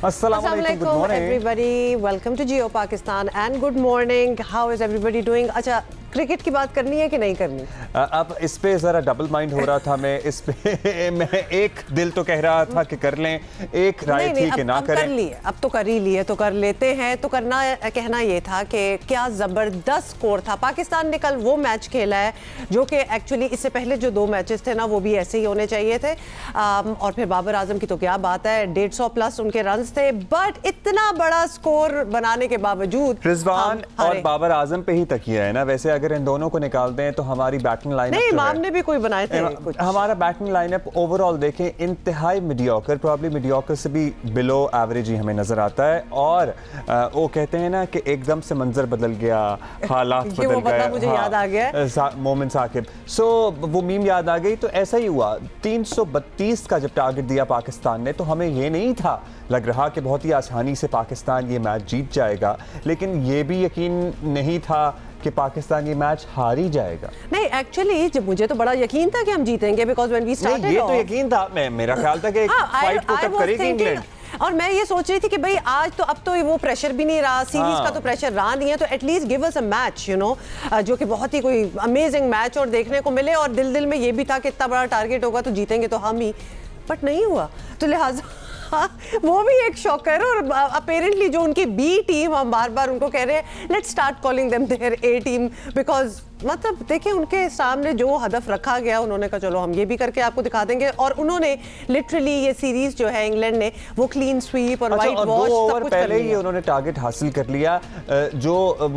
Assalamualaikum, good morning everybody. Welcome to Jio Pakistan and good morning. How is everybody doing? अच्छा, cricket की बात करनी है कि नहीं करनी? अब इस पे जरा डबल माइंड हो रहा था मैं इस पे मैं एक दिल तो कह रहा था कि कर लें, एक राय थी कि ना करें। कर लिए, अब तो कर ही लिए तो कर लेते हैं। तो कहना ये था कि क्या ज़बरदस्त स्कोर था। पाकिस्तान ने कल वो मैच खेला है जो कि एक्चुअली इससे पहले जो 2 मैचेस थे ना वो भी ऐसे ही होने चाहिए थे। और फिर बाबर आजम की तो क्या बात है, 150 प्लस उनके रन थे, बट इतना बड़ा स्कोर बनाने के बावजूद रिजवान और बाबर आजम पे ही तकिया है ना। वैसे अगर इन दोनों को निकाल दें तो हमारी बैटिंग लाइनअप नहीं, इमाम ने भी कोई बनाए थे कुछ। हमारा बैटिंग लाइनअप ओवरऑल देखें इंतहाई मीडियोकर, प्रॉब्ली मीडियोकर से भी बिलो एवरेज ही हमें नजर आता है। और वो कहते हैं ना कि एकदम से मंजर बदल गया, हालात बदल गए। मुझे याद आ गया मोमिन साकिब, सो वो मीम याद आ गई। तो ऐसा ही हुआ, 332 का जब टारगेट दिया पाकिस्तान ने तो हमें ये नहीं था, लग रहा कि बहुत ही आसानी से पाकिस्तान ये मैच जीत जाएगा, लेकिन ये भी यकीन नहीं था कि पाकिस्तान ये मैच हार ही जाएगा। नहीं, एक्चुअली जब मुझे तो बड़ा यकीन था कि हम जीतेंगे, बिकॉज़ व्हेन वी स्टार्टेड ये तो यकीन था, मेरा ख्याल था कि फाइट पुट अप करेगी इंग्लैंड। और मैं ये सोच रही थी कि भाई आज तो अब तो वो प्रेशर भी नहीं रहा, सीरीज का तो प्रेशर रहा नहीं है, तो at least give us a match, you know, जो कि बहुत ही कोई अमेजिंग मैच और देखने को मिले। और दिल में ये भी था कि इतना बड़ा टारगेट होगा तो जीतेंगे तो हम ही, बट नहीं हुआ। तो लिहाजा वो भी एक शॉकर। और अपेरेंटली जो उनकी बी टीम, हम बार बार उनको कह रहे हैं let's start calling them their A team, because मतलब देखिए उनके सामने जो हदफ रखा गया, उन्होंने कहा चलो हम ये भी करके आपको दिखा देंगे। और उन्होंने लिटरली ये सीरीज जो है इंग्लैंड ने वो क्लीन स्वीप और वाइट वॉश सब कुछ पहले ही उन्होंने टारगेट हासिल कर लिया, जो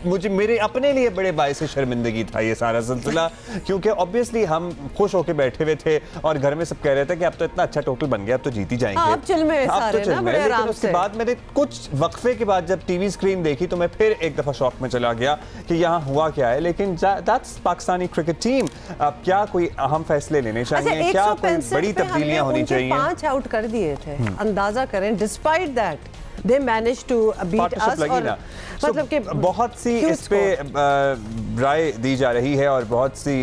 मुझे मेरे अपने लिए बड़े बायस शर्मिंदगी था ये सारा सिलसिला, क्योंकि ऑब्वियसली हम खुश होकर बैठे हुए थे और घर में सब कह रहे थे कि अब तो इतना अच्छा टोटल बन गया, अब तो जीत ही जाएंगे। अब चिल में सारे ना बड़े आराम से। उसके बाद मैंने कुछ वक्फे के बाद जब टीवी स्क्रीन देखी तो मैं फिर एक दफा शॉक में चला गया कि यहाँ हुआ क्या है। लेकिन दैट्स पाकिस्तानी क्रिकेट टीम। अब क्या कोई अहम फैसले लेने चाहिए, क्या कोई बड़ी तब्दीलियां होनी चाहिए? 5 आउट कर दिए थे, अंदाजा करें, despite that they managed to beat us। और मतलब कि बहुत सी इस पे राय दी जा रही है और बहुत सी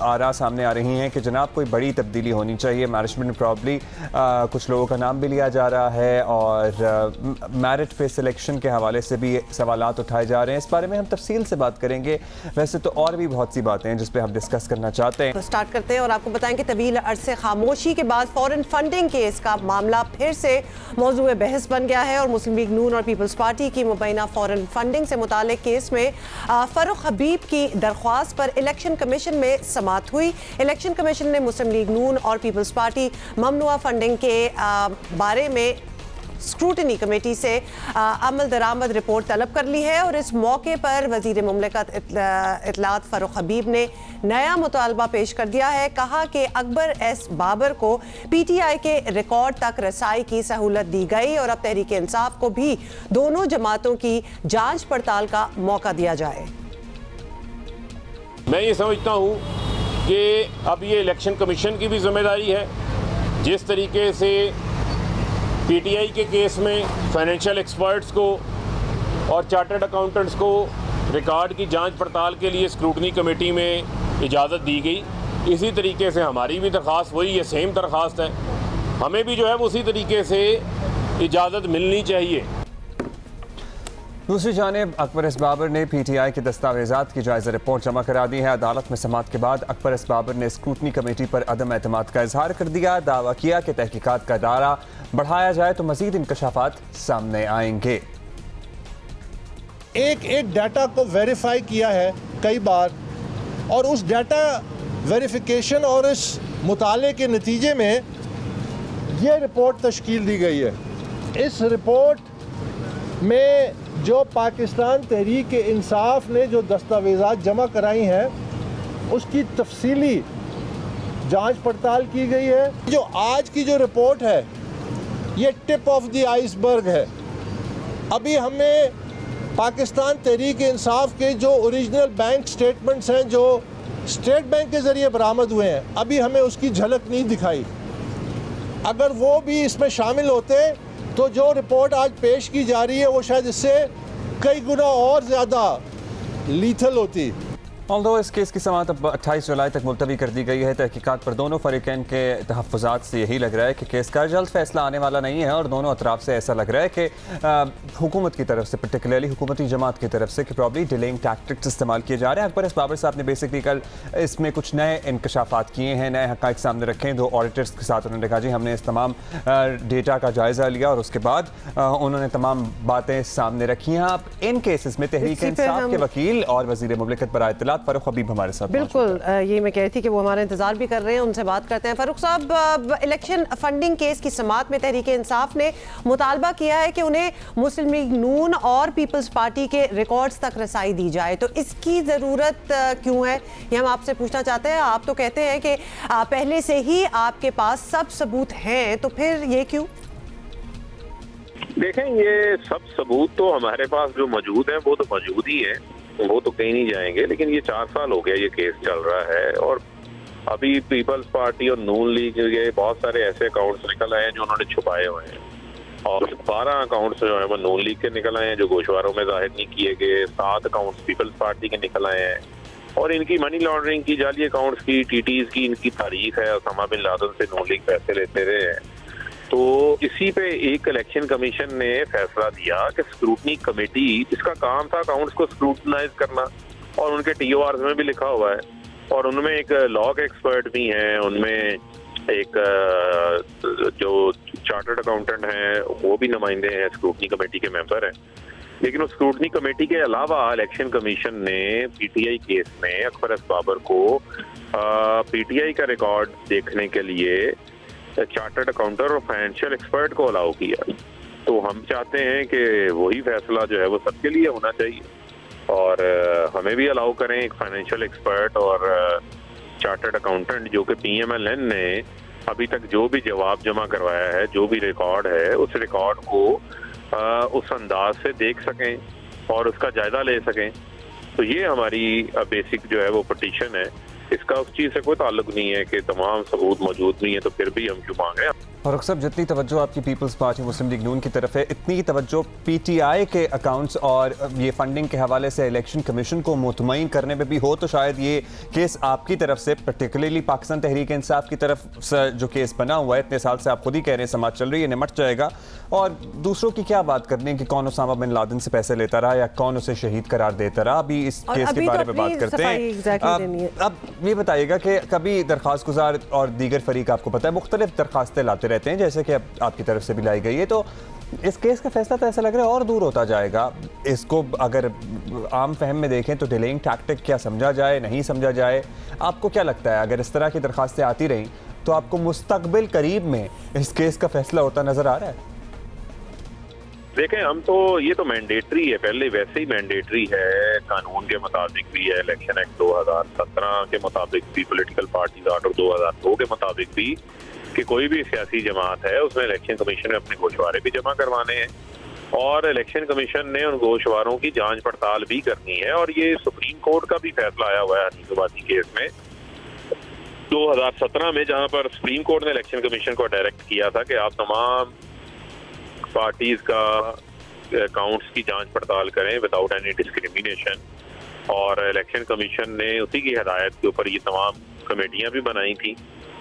आरा सामने आ रही हैं कि जनाब कोई बड़ी तब्दीली होनी चाहिए मैनेजमेंट में। प्रॉब्ली कुछ लोगों का नाम भी लिया जा रहा है और मेरिट पे सिलेक्शन के हवाले से भी सवालात उठाए जा रहे हैं। इस बारे में हम तफसील से बात करेंगे। वैसे तो और भी बहुत सी बातें हैं जिस पे हम डिस्कस करना चाहते हैं। तो स्टार्ट करते हैं और आपको बताएं कि तवील अरसे खामोशी के बाद फॉरेन फंडिंग केस का मामला फिर से मौजूए बहस बन गया है। और मुस्लिम लीग नून और पीपल्स पार्टी की मुबैना फॉरेन फंडिंग से मुतालिक केस में फरूख हबीब की दरख्वास्त पर इलेक्शन कमीशन में समाअत हुई। इलेक्शन कमीशन ने मुस्लिम लीग नून और पीपल्स पार्टी ममनुआ फंडिंग के बारे में स्क्रूटनी कमेटी से अमल दरामद रिपोर्ट तलब कर ली है। और इस मौके पर वजीर मुमलिकत इत्तलात फरूख हबीब ने नया मुतालबा पेश कर दिया है। कहा कि अकबर एस बाबर को PTI के रिकॉर्ड तक रसाई की सहूलत दी गई और अब तहरीक इंसाफ को भी दोनों जमातों की जांच पड़ताल का मौका दिया जाए। मैं ये समझता हूँ कि अब ये इलेक्शन कमीशन की भी जिम्मेदारी है। जिस तरीके से PTI के केस में फाइनेंशियल एक्सपर्ट्स को और चार्टर्ड अकाउंटेंट्स को रिकॉर्ड की जांच पड़ताल के लिए स्क्रूटनी कमेटी में इजाज़त दी गई, इसी तरीके से हमारी भी दरख्वास्त वही है, सेम दरख्वास्त है। हमें भी जो है वो उसी तरीके से इजाज़त मिलनी चाहिए। दूसरी जानिब अकबर एस बाबर ने PTI के दस्तावेज़ात की जायज़ा रिपोर्ट जमा करा दी है। अदालत में समाअत के बाद अकबर एस बाबर ने स्क्रूटनी कमेटी पर अदम एतमाद का इजहार कर दिया। दावा किया कि तहकीकात का दायरा बढ़ाया जाए तो मज़ीद इंकशाफात सामने आएंगे। एक डाटा को वेरीफाई किया है कई बार और उस डाटा वेरिफिकेशन और इस मुताले के नतीजे में ये रिपोर्ट तश्कील दी गई है। इस रिपोर्ट में जो पाकिस्तान तहरीक इंसाफ ने जो दस्तावेज़ात जमा कराई हैं उसकी तफसीली जांच पड़ताल की गई है। जो आज की जो रिपोर्ट है ये टिप ऑफ द आइसबर्ग है। अभी हमें पाकिस्तान तहरीक इंसाफ के जो ओरिजिनल बैंक स्टेटमेंट्स हैं जो स्टेट बैंक के ज़रिए बरामद हुए हैं, अभी हमें उसकी झलक नहीं दिखाई। अगर वो भी इसमें शामिल होते तो जो रिपोर्ट आज पेश की जा रही है वो शायद इससे कई गुना और ज़्यादा लीथल होती। ऑल्दो इस केस की समाअत अब 28 जुलाई तक मुलतवी कर दी गई है। तहकीकात पर दोनों फरीकैन के तहफ़्फ़ुज़ात से यही लग रहा है कि केस का जल्द फैसला आने वाला नहीं है और दोनों अतराफ से ऐसा लग रहा है कि हुकूमत की तरफ से, पर्टिकुलरली हुकूमती जमात की तरफ से, कि प्रॉब्ली डिलेइंग टैक्टिक्स इस्तेमाल किए जा रहे हैं। अकबर एस बाबर साहब ने बेसिकली कल इसमें कुछ नए इंकशाफात किए हैं, नए हक़ाइक़ सामने रखे हैं। 2 ऑडिटर्स के साथ उन्होंने कहा जी हमने इस तमाम डेटा का जायज़ा लिया और उसके बाद उन्होंने तमाम बातें सामने रखी हैं। आप इन केसेस में तहरीक इंसाफ के वकील और वज़ीर मुमलिकत बराए इत्तलात फारूक हबीब हमारे साथ बिल्कुल ये मैं कह रही थी कि वो हमारा इंतजार भी कर रहे हैं, उनसे बात करते हैं। फारूक साहब, इलेक्शन फंडिंग केस की समाअत में तहरीक इंसाफ ने मुतालबा किया है कि उन्हें मुस्लिम लीग नून और पीपल्स पार्टी के रिकॉर्ड्स तक रसाई दी जाए, तो इसकी ज़रूरत क्यों है, ये हम आपसे पूछना चाहते हैं। आप तो कहते हैं कि पहले से ही आपके पास सब सबूत हैं, तो फिर ये क्यों? देखें, ये सब सबूत तो हमारे पास जो मौजूद है वो तो मौजूद ही है, वो तो कहीं नहीं जाएंगे। लेकिन ये 4 साल हो गया ये केस चल रहा है और अभी पीपल्स पार्टी और नून लीग के बहुत सारे ऐसे अकाउंट्स निकल आए हैं जो उन्होंने छुपाए हुए हैं और 12 अकाउंट्स जो है वो नून लीग के निकल आए हैं जो गोशवारों में जाहिर नहीं किए गए। 7 अकाउंट्स पीपल्स पार्टी के निकल आए हैं और इनकी मनी लॉन्ड्रिंग की, जाली अकाउंट्स की, टीटीज की इनकी तारीख है। ओसामा बिन लादेन से नून लीग पैसे लेते रहे हैं। तो इसी पे एक इलेक्शन कमीशन ने फैसला दिया कि स्क्रूटनी कमेटी, जिसका काम था अकाउंट्स को स्क्रूटनाइज करना और उनके TORs में भी लिखा हुआ है और उनमें एक लॉ के एक्सपर्ट भी हैं, उनमें एक जो चार्टर्ड अकाउंटेंट हैं वो भी नुमाइंदे हैं, स्क्रूटनी कमेटी के मेंबर हैं। लेकिन उस स्क्रूटनी कमेटी के अलावा इलेक्शन कमीशन ने PTI केस में अकबर एस बाबर को PTI का रिकॉर्ड देखने के लिए चार्टर्ड अकाउंटर और फाइनेंशियल एक्सपर्ट को अलाउ किया। तो हम चाहते हैं कि वही फैसला जो है वो सबके लिए होना चाहिए और हमें भी अलाउ करें एक फाइनेंशियल एक्सपर्ट और चार्टर्ड अकाउंटेंट जो कि PMLN ने अभी तक जो भी जवाब जमा करवाया है, जो भी रिकॉर्ड है, उस रिकॉर्ड को उस अंदाज से देख सकें और उसका जायजा ले सकें। तो ये हमारी बेसिक जो है वो पिटीशन है। इसका उस चीज़ से कोई ताल्लुक नहीं है कि तमाम सबूत मौजूद नहीं है तो फिर भी हम क्यों मांगे। फारूक साहब, जितनी तवज्जो आपकी पीपल्स पार्टी मुस्लिम लीग नून की तरफ है, इतनी तवज्जो PTI के अकाउंट्स और ये फंडिंग के हवाले से इलेक्शन कमीशन को मुतमईन करने में भी हो, तो शायद ये केस आपकी तरफ से, पर्टिकुलरली पाकिस्तान तहरीक इंसाफ की तरफ से जो केस बना हुआ है, इतने साल से आप खुद ही कह रहे हैं समाज चल रही है, निमट जाएगा। और दूसरों की क्या बात करनी है कि कौन ओसामा बिन लादेन से पैसे लेता रहा या कौन उसे शहीद करार देता रहा। अभी इस केस के बारे में बात करते हैं। अब ये बताइएगा कि कभी दरख्वास्त गुजार और दीगर फरीक, आपको पता है, मुख्तलिफ दरख्वास्तें लाते रहते हैं, जैसे कि आपकी तरफ से भी लाई गई है, तो इस केस का फैसला तो ऐसा लग रहा है और दूर होता जाएगा। इसको अगर आम फहम में देखें तो डिलेइंग टैक्टिक क्या समझा जाए, नहीं समझा जाए, आपको क्या लगता है? अगर इस तरह की दरख्वास्तें आती रहीं तो आपको मुस्तकबिल करीब में इस केस का फैसला होता नजर आ रहा है? देखें, हम तो ये तो मैंडेटरी है, पहले वैसे ही मैंडेटरी है, कानून के मुताबिक भी है, इलेक्शन एक्ट 2017 के मुताबिक भी, पॉलिटिकल पार्टीज आर्डर 2002 के मुताबिक भी, कि कोई भी सियासी जमात है उसमें इलेक्शन कमीशन में अपने गोशवारे भी जमा करवाने हैं और इलेक्शन कमीशन ने उन गोशवारों की जांच पड़ताल भी करनी है। और ये सुप्रीम कोर्ट का भी फैसला आया हुआ है हनीफ आबादी केस में 2017 में, जहां पर सुप्रीम कोर्ट ने इलेक्शन कमीशन को डायरेक्ट किया था कि आप तमाम पार्टीज का अकाउंट्स की जांच पड़ताल करें विदाउट एनी डिस्क्रिमिनेशन। और इलेक्शन कमीशन ने उसी की हिदायत के ऊपर ये तमाम कमेटियां भी बनाई थी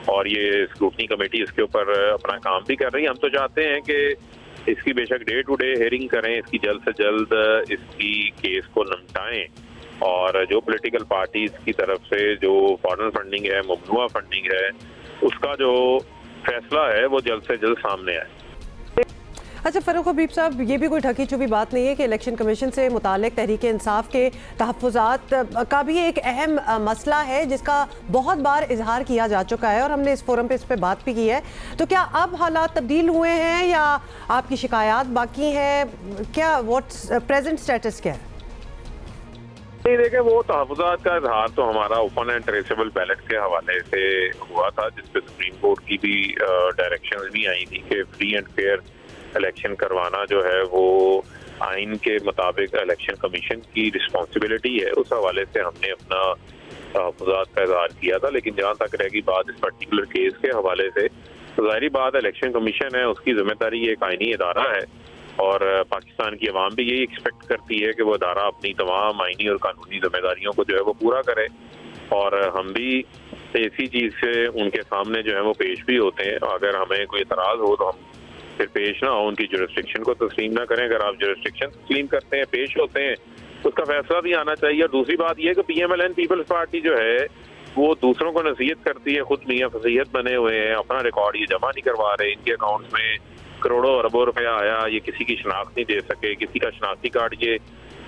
और ये स्क्रूटनी कमेटी इसके ऊपर अपना काम भी कर रही है। हम तो चाहते हैं कि इसकी बेशक डे टू डे हेयरिंग करें, इसकी जल्द से जल्द इसकी केस को निपटाएं और जो पॉलिटिकल पार्टीज की तरफ से जो फॉरेन फंडिंग है, ममनुआ फंडिंग है, उसका जो फैसला है वो जल्द से जल्द सामने आए। अच्छा फारूक हबीब साहब, ये भी कोई ढकी छुपी बात नहीं है कि इलेक्शन कमीशन से मुतालिक तहरीक इंसाफ के तहफ़्फ़ुज़ात का भी एक अहम मसला है जिसका बहुत बार इजहार किया जा चुका है और हमने इस फोरम पे इस पर बात भी की है। तो क्या अब हालात तब्दील हुए हैं या आपकी शिकायत बाकी हैं? क्या व्हाट्स प्रेजेंट स्टेटस क्या है? नहीं, देखें, वो तहफ़्फ़ुज़ात का इजहार तो हमारा ओपन एंड ट्रेसेबल बैलेट के हवाले से हुआ था, जिसपे सुप्रीम कोर्ट की भी डायरेक्शन भी आई थी कि फ्री एंड फेयर इलेक्शन करवाना जो है वो आइन के मुताबिक इलेक्शन कमीशन की रिस्पॉन्सिबिलिटी है। उस हवाले से हमने अपना तहफ़्फ़ुज़ात का इज़हार किया था। लेकिन जहाँ तक रहेगी बात इस पर्टिकुलर केस के हवाले से, तो ज़ाहिरी बात इलेक्शन कमीशन है, उसकी जिम्मेदारी एक आइनी इदारा है और पाकिस्तान की अवाम भी यही एक्सपेक्ट करती है कि वो अदारा अपनी तमाम आईनी और कानूनी जिम्मेदारियों को जो है वो पूरा करे, और हम भी इसी चीज़ से उनके सामने जो है वो पेश भी होते हैं। अगर हमें कोई एतराज़ हो तो हम फिर पेश ना हो, उनकी जुरिस्डिक्शन को तस्लीम ना करें। अगर आप जुरिस्डिक्शन तस्लीम करते हैं, पेश होते हैं, तो उसका फैसला भी आना चाहिए। और दूसरी बात यह है कि PMLN पीपल्स पार्टी जो है वो दूसरों को नसीहत करती है, खुद मियाँ फसीहत बने हुए हैं, अपना रिकॉर्ड ये जमा नहीं करवा रहे, इनके अकाउंट्स में करोड़ों अरबों रुपया आया, ये किसी की शनाख्त नहीं दे सके, किसी का शनाख्ती कार्ड ये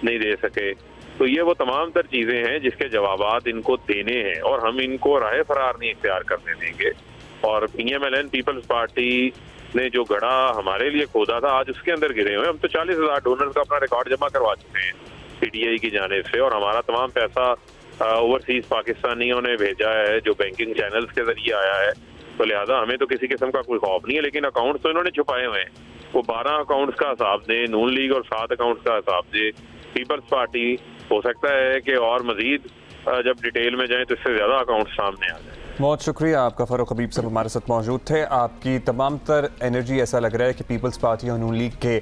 नहीं दे सके। तो ये वो तमाम तर चीज़ें हैं जिसके जवाबात इनको देने हैं, और हम इनको राह फरार नहीं इख्तियार करने देंगे। और PMLN पीपल्स पार्टी ने जो गड़ा हमारे लिए खोदा था, आज उसके अंदर गिरे हुए। हम तो 40,000 डोनर्स का अपना रिकॉर्ड जमा करवा चुके हैं PTI की जानिब से, और हमारा तमाम पैसा ओवरसीज पाकिस्तानियों ने भेजा है जो बैंकिंग चैनल्स के जरिए आया है। तो लिहाजा हमें तो किसी किस्म का कोई खौफ नहीं है, लेकिन अकाउंट्स तो इन्होंने छुपाए हुए हैं। वो 12 अकाउंट्स का हिसाब दें नून लीग और 7 अकाउंट्स का हिसाब दे पीपल्स पार्टी। हो सकता है कि और मजीद जब डिटेल में जाएं तो इससे ज़्यादा अकाउंट सामने आ जाए। बहुत शुक्रिया आपका। फ़ारूक हबीब साहब हमारे साथ मौजूद थे। आपकी तमाम तर एनर्जी ऐसा लग रहा है कि पीपल्स पार्टी और नून लीग के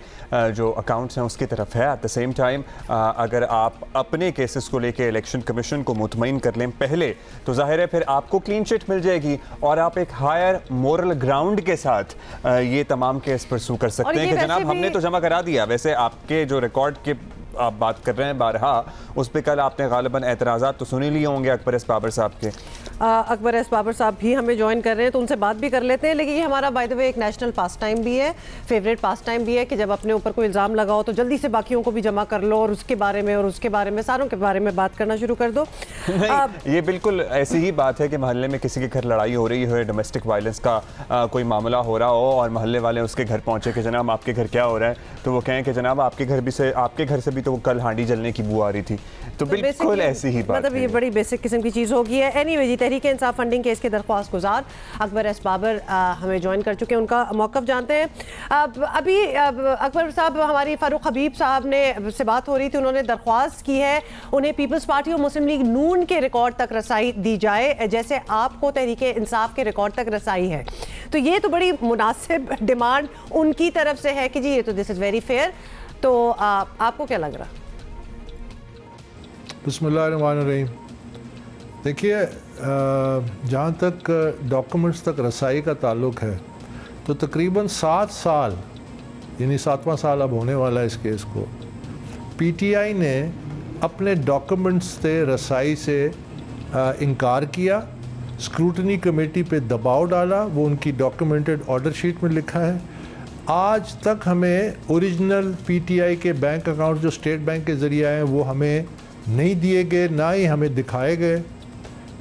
जो अकाउंट्स हैं उसकी तरफ है। एट द सेम टाइम अगर आप अपने केसेस को लेके इलेक्शन कमीशन को मुतमईन कर लें पहले, तो जाहिर है फिर आपको क्लीन चिट मिल जाएगी और आप एक हायर मोरल ग्राउंड के साथ ये तमाम केस परसू कर सकते हैं कि जनाब हमने तो जमा करा दिया। वैसे आपके जो रिकॉर्ड के आप बात कर रहे हैं बारहा, उस पर कल आपने गालिबन एतराज़ात तो सुन ही लिए होंगे अकबर एस बाबर साहब के। अकबर एस बाबर साहब भी हमें ज्वाइन कर रहे हैं तो उनसे बात भी कर लेते हैं। लेकिन ये हमारा बाय द वे एक नेशनल पास टाइम भी है, फेवरेट पास टाइम भी है कि जब अपने ऊपर कोई इल्ज़ाम लगाओ तो जल्दी से बाकियों को भी जमा कर लो और उसके बारे में और उसके बारे में सारों के बारे में बात करना शुरू कर दो। ये बिल्कुल ऐसी ही बात है कि मोहल्ले में किसी के घर लड़ाई हो रही हो, डोमेस्टिक वायलेंस का कोई मामला हो रहा हो और मोहल्ले वाले उसके घर पहुंचे कि जनाब आपके घर क्या हो रहा है, तो वो कहें कि जनाब आपके घर से भी तो कल हांडी जलने की बू आ रही थी। तो बिल्कुल ऐसी ही बात, मतलब ये बड़ी बेसिक किस्म की चीज़ होगी है। एनीवे जी, तहरीक इंसाफ फंडिंग केस के दरख्वास्त गुजार अकबर एस बाबर हमें ज्वाइन कर चुके हैं, उनका मौक़िफ़ जानते हैं। अभी अकबर साहब, हमारी फ़ारूक हबीब साहब ने से बात हो रही थी, उन्होंने दरख्वास्त की है उन्हें पीपल्स पार्टी और मुस्लिम लीग नून के रिकॉर्ड तक रसाई दी जाए जैसे आपको तहरीक इंसाफ के रिकॉर्ड तक रसाई है। तो ये तो बड़ी मुनासिब डिमांड उनकी तरफ से है कि जी ये तो दिस इज़ वेरी फेयर। तो आपको क्या लग रहा? बिस्मिल्लाहिर्रहमानिर्रहीम। देखिए, जहाँ तक डॉक्यूमेंट्स तक रसाई का ताल्लुक़ है तो तकरीबन 7 साल यानी 7वां साल अब होने वाला है इस केस को, PTI ने अपने डॉक्यूमेंट्स से रसाई से इनकार किया, स्क्रूटनी कमेटी पे दबाव डाला, वो उनकी डॉक्यूमेंटेड ऑर्डर शीट में लिखा है। आज तक हमें ओरिजिनल PTI के बैंक अकाउंट जो स्टेट बैंक के ज़रिए आए वो हमें नहीं दिए गए, ना ही हमें दिखाए गए।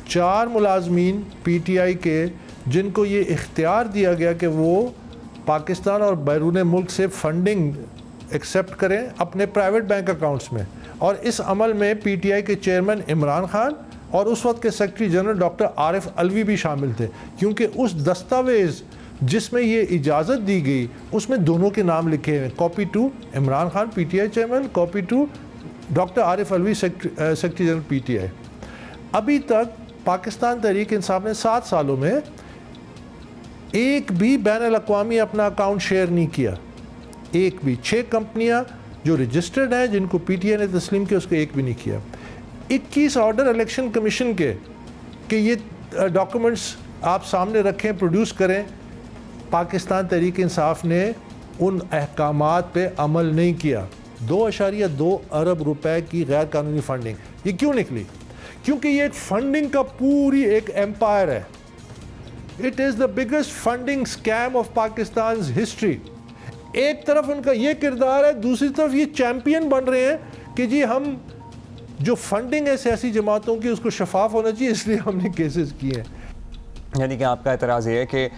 4 मुलाजमीन PTI के जिनको ये इख्तियार दिया गया कि वो पाकिस्तान और बैरून मुल्क से फंडिंग एक्सेप्ट करें अपने प्राइवेट बैंक अकाउंट्स में, और इस अमल में PTI के चेयरमैन इमरान खान और उस वक्त के secretary general doctor Arif Alvi भी शामिल थे, क्योंकि उस दस्तावेज़ जिसमें ये इजाज़त दी गई उसमें दोनों के नाम लिखे हैं। Copy to Imran Khan PTI chairman, copy to doctor Arif Alvi secretary general PTI। अभी तक पाकिस्तान तहरीक इंसाफ ने 7 सालों में एक भी बैनुल अक़वामी अपना अकाउंट शेयर नहीं किया, एक भी। 6 कंपनियां जो रजिस्टर्ड हैं जिनको PTI ने तस्लीम किया उसको एक भी नहीं किया। 21 ऑर्डर इलेक्शन कमीशन के कि ये डॉक्यूमेंट्स आप सामने रखें, प्रोड्यूस करें, पाकिस्तान तहरीक इंसाफ ने उन अहकामात पे अमल नहीं किया। 2.2 अरब रुपए की गैर कानूनी फंडिंग, ये क्यों निकली? क्योंकि ये एक फंडिंग का पूरी एक एम्पायर है। It is the biggest funding scam of Pakistan history. एक तरफ उनका ये किरदार है, दूसरी तरफ ये चैम्पियन बन रहे हैं कि जी हम जो फंडिंग है सियासी जमातों की उसको शफाफ होना चाहिए, इसलिए हमने केसेस किए हैं। यानी कि आपका एतराज़ ये है कि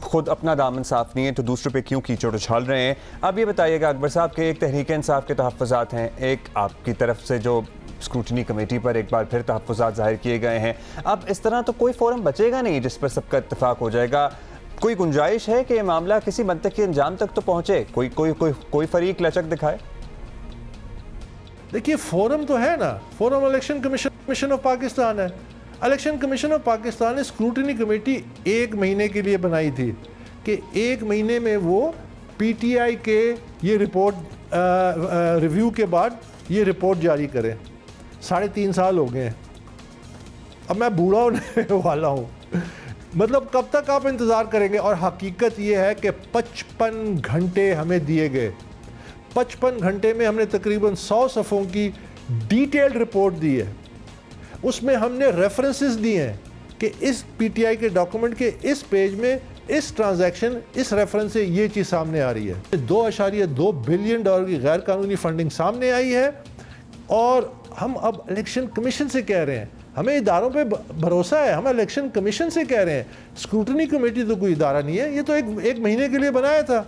खुद अपना दामन साफ नहीं है तो दूसरों पे क्यों कीचड़ उछाल रहे हैं। अब ये बताइएगा अकबर साहब के एक तहरीक इंसाफ के तहफ़्फ़ुज़ात हैं, एक आपकी तरफ से जो स्क्रूटनी कमेटी पर एक बार फिर तहफ़्फ़ुज़ात ज़ाहिर किए गए हैं। अब इस तरह तो कोई फोरम बचेगा नहीं जिस पर सबका इत्तेफाक हो जाएगा। कोई गुंजाइश है कि ये मामला किसी मंतकी अंजाम तक तो पहुँचे, कोई फरीक लचक दिखाए? देखिए, फोरम तो है ना, forum election commission of Pakistan है। इलेक्शन कमीशन ऑफ पाकिस्तान ने स्क्रूटनी कमेटी 1 महीने के लिए बनाई थी कि 1 महीने में वो पीटीआई के ये रिपोर्ट रिव्यू के बाद ये रिपोर्ट जारी करें। 3.5 साल हो गए हैं, अब मैं बूढ़ा होने वाला हूँ, मतलब कब तक आप इंतज़ार करेंगे? और हकीकत ये है कि 55 घंटे हमें दिए गए। 55 घंटे में हमने तकरीबन 100 सफ़ों की डिटेल्ड रिपोर्ट दी है। उसमें हमने रेफरेंसेस दिए हैं कि इस पीटीआई के डॉक्यूमेंट के इस पेज में इस ट्रांजैक्शन, इस रेफरेंस से ये चीज़ सामने आ रही है। $2.2 बिलियन की गैर कानूनी फंडिंग सामने आई है। और हम अब इलेक्शन कमीशन से कह रहे हैं, हमें इदारों पे भरोसा है, हम इलेक्शन कमीशन से कह रहे हैं। स्क्रूटनी कमेटी तो कोई इदारा नहीं है, ये तो एक महीने के लिए बनाया था,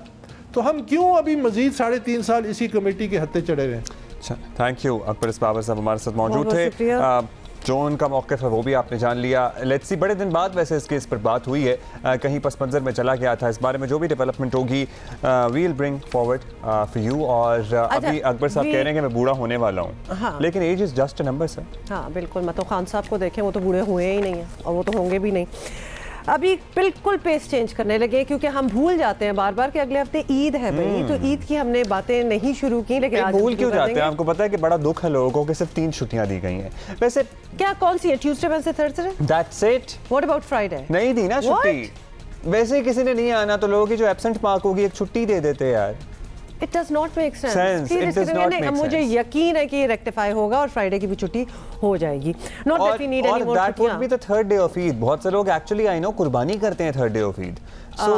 तो हम क्यों अभी मजीद 3.5 साल इसी कमेटी के हत्थे चढ़े हुए हैं? अच्छा, थैंक यू। अकबर इसबाबर साहब हमारे साथ मौजूद थे। जो उनका मौक़िफ़ है वो भी आपने जान लिया। लेट्स सी, बड़े दिन बाद वैसे इस केस पर बात हुई है, कहीं पस मंज़र में चला गया था। इस बारे में जो भी डेवलपमेंट होगी we will bring forward for you. और अभी अकबर साहब कह रहे हैं कि मैं बूढ़ा होने वाला हूँ। हाँ। लेकिन age is just a number sir. हाँ बिल्कुल, मतलब खान साहब को देखें, वो तो बूढ़े हुए ही नहीं हैं और वो तो होंगे भी नहीं। अभी बिल्कुल पेस चेंज करने लगे, क्योंकि हम भूल जाते हैं बार बार कि अगले हफ्ते ईद है भाई, तो ईद की हमने बातें नहीं शुरू की, लेकिन आज भूल क्यों जाते हैं? आपको पता है कि बड़ा दुख है लोगों को कि सिर्फ 3 छुट्टियां दी गई हैं। वैसे क्या कौन सी है? Tuesday, Wednesday, Thursday? That's it. What about Friday? नहीं दी ना छुट्टी। वैसे ही किसी ने नहीं आना तो लोगों की जो एब्सेंट मार्क होगी एक छुट्टी दे देते यार। It does not make sense. It does not make मुझे sense. यकीन है कि ये रेक्टिफाई होगा और फ्राइडे की भी छुट्टी हो जाएगी। Not that we need any more that would be the third day of Eid. बहुत से लोग actually I know कुर्बानी करते हैं third day of Eid. So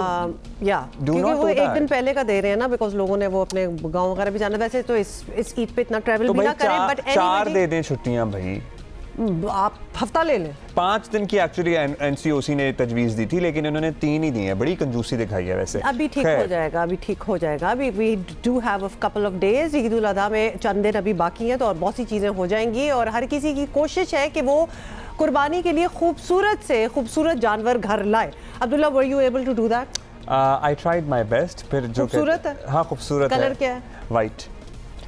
क्योंकि वो एक दिन पहले का दे रहे हैं ना, बिकॉज लोगों ने वो अपने गाँव वगैरह भी जाना। वैसे तो इस ईद पे इतना ट्रैवल भी ना करें, बट 4 दे दें छुट्टियां भाई, आप हफ्ता ले लें। 5 दिन की एक्चुअली एनसीओसी ने तजवीज़ दी थी, लेकिन उन्होंने 3 ही दी है। बड़ी कंजूसी दिखाई है। वैसे अभी ठीक हो जाएगा, अभी ठीक हो जाएगा। अभी we do have a couple of days. Eid ul Azha में चंद दिन अभी बाकी हैं, तो और बहुत सी चीज़ें हो जाएंगी। और हर किसी की कोशिश है कि वो कुर्बानी के लिए खूबसूरत से खूबसूरत जानवर घर लाए। Abdullah, were you able to do that? I tried my best. फिर जो खूबसूरत है, हाँ खूबसूरत है। कलर क्या है? वाइट।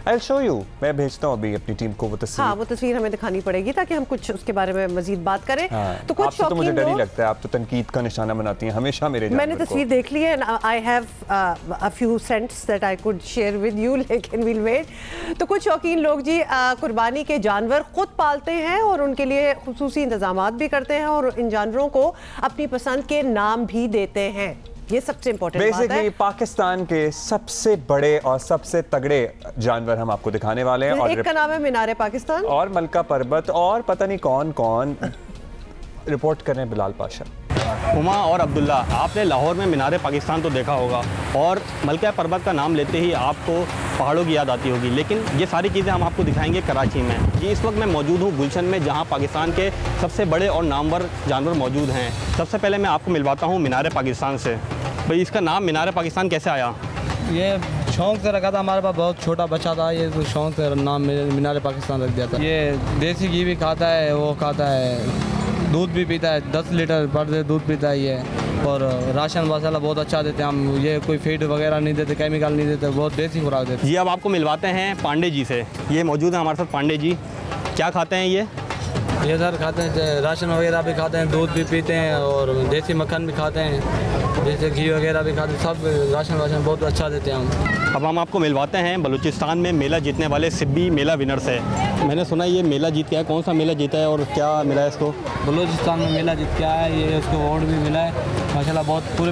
I'll show you. मैं भेजता हूँ अभी अपनी टीम को वो तस्वीर। हाँ, वो तस्वीर हमें दिखानी पड़ेगी ताकि हम कुछ उसके बारे में मजीद बात करें। हाँ, तो कुछ तो मुझे डर ही लगता है, आप तो तनकीद का निशाना बनाती हैं हमेशा मेरे। मैंने तस्वीर देख ली है। I have a few cents that I could share with you, लेकिन we'll wait। तो कुछ शौकीन लोग जी कुर्बानी के जानवर खुद पालते हैं और उनके लिए खुसूसी इंतजामात भी करते हैं और इन जानवरों को अपनी पसंद के नाम भी देते हैं। ये सबसे इम्पोर्टेंट बात है। बेसिकली पाकिस्तान के सबसे बड़े और सबसे तगड़े जानवर हम आपको दिखाने वाले हैं। और एक का नाम है मीनार पाकिस्तान, और मलका पर्वत, और पता नहीं कौन कौन। रिपोर्ट कर रहे हैं बिलाल पाशा। उमा और अब्दुल्ला, आपने लाहौर में मीनार पाकिस्तान तो देखा होगा और मलका पर्वत का नाम लेते ही आपको पहाड़ों की याद आती होगी, लेकिन ये सारी चीज़ें हम आपको दिखाएंगे कराची में। जी, इस वक्त मैं मौजूद हूँ गुलशन में, जहाँ पाकिस्तान के सबसे बड़े और नामवर जानवर मौजूद हैं। सबसे पहले मैं आपको मिलवाता हूँ मीनार पाकिस्तान से। भाई, इसका नाम मीनार पाकिस्तान कैसे आया? ये शौक़ से रखा था, हमारे पास बहुत छोटा बच्चा था, ये तो शौक़ से नाम मीनार पाकिस्तान रख दिया था। ये देसी घी भी खाता है, वो खाता है, दूध भी पीता है, 10 लीटर पर डे दूध पीता है ये। और राशन मसाला बहुत अच्छा देते हैं हम, ये कोई फीड वगैरह नहीं देते, केमिकल नहीं देते, बहुत देसी खुराक देते हैं। जी, अब आपको मिलवाते हैं पांडे जी से। ये मौजूद हैं हमारे साथ। पांडे जी, क्या खाते हैं ये सर खाते हैं राशन वगैरह भी खाते हैं, दूध भी पीते हैं और देसी मक्खन भी खाते हैं, जैसे घी वगैरह भी खाते हैं, सब राशन बहुत अच्छा देते हैं हम। अब हम आपको मिलवाते हैं बलूचिस्तान में मेला जीतने वाले सिब्बी मेला विनर से। मैंने सुना ये मेला जीत के है, कौन सा मेला जीता है और क्या मिला है इसको? बलूचिस्तान में मेला जीत के आया है, ये उसको अवार्ड भी मिला है माशाल्लाह। बहुत पूरे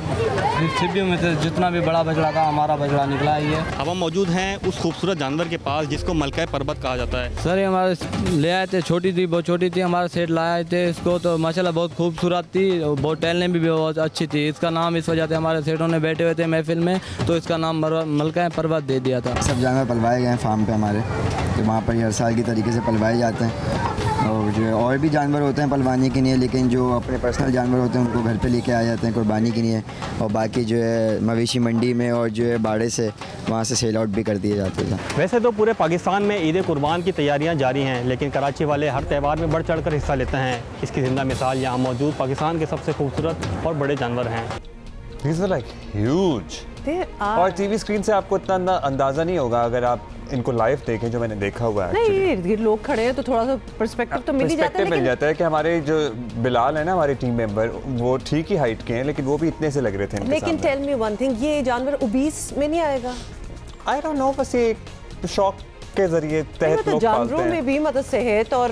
सिब्बियों में से जितना भी बड़ा बछड़ा था हमारा बछड़ा निकला है ये। अब हम मौजूद हैं उस खूबसूरत जानवर के पास जिसको मलका पर्वत कहा जाता है। सर ये हमारे ले आए थे, छोटी थी, बहुत छोटी थी, हमारे सेठ लाए थे इसको, तो माशाल्लाह बहुत खूबसूरत थी, बहुत टहलने भी बहुत अच्छी थी। इसका नाम इस वजह से हमारे सेठों ने बैठे हुए थे महफिल में, तो इसका नाम मलका पर्वत दे दिया था। सब जानवर पलवाए गए हैं फार्म पे हमारे, तो वहाँ पर हर साल की तरीके से पलवाए जाते हैं। और जो और भी जानवर होते हैं पलवाने के लिए, लेकिन जो अपने पर्सनल जानवर होते हैं उनको घर पे लेके आ जाते हैं कुर्बानी के लिए। और बाकी जो है मवेशी मंडी में और जो है बाड़े से वहाँ से सेल आउट भी कर दिए जाते थे। वैसे तो पूरे पाकिस्तान में ईद कुर्बान की तैयारियां जारी हैं, लेकिन कराची वाले हर त्यौहार में बढ़ चढ़कर हिस्सा लेते हैं। इसकी ज़िंदा मिसाल यहाँ मौजूद पाकिस्तान के सबसे खूबसूरत और बड़े जानवर हैं। These are like huge। और टीवी स्क्रीन से आपको इतना अंदाज़ा नहीं होगा, अगर आप इनको लाइव देखें जो मैंने देखा हुआ है, नहीं इर्द गिर्द लोग खड़े हैं तो थोड़ा सा पर्सपेक्टिव तो मिल ही जाता है। मिल जाता है कि हमारे जो बिलाल है ना, हमारे टीम मेंबर, वो ठीक ही हाइट के हैं लेकिन वो भी इतने से लग रहे थे। लेकिन टेल मी वन थिंग, ये जानवर ओबीस में नहीं आएगा? आई डोंट नो, बस ये शौक के जरिए तहत लोग जानवरों में भी मतलब सेहत और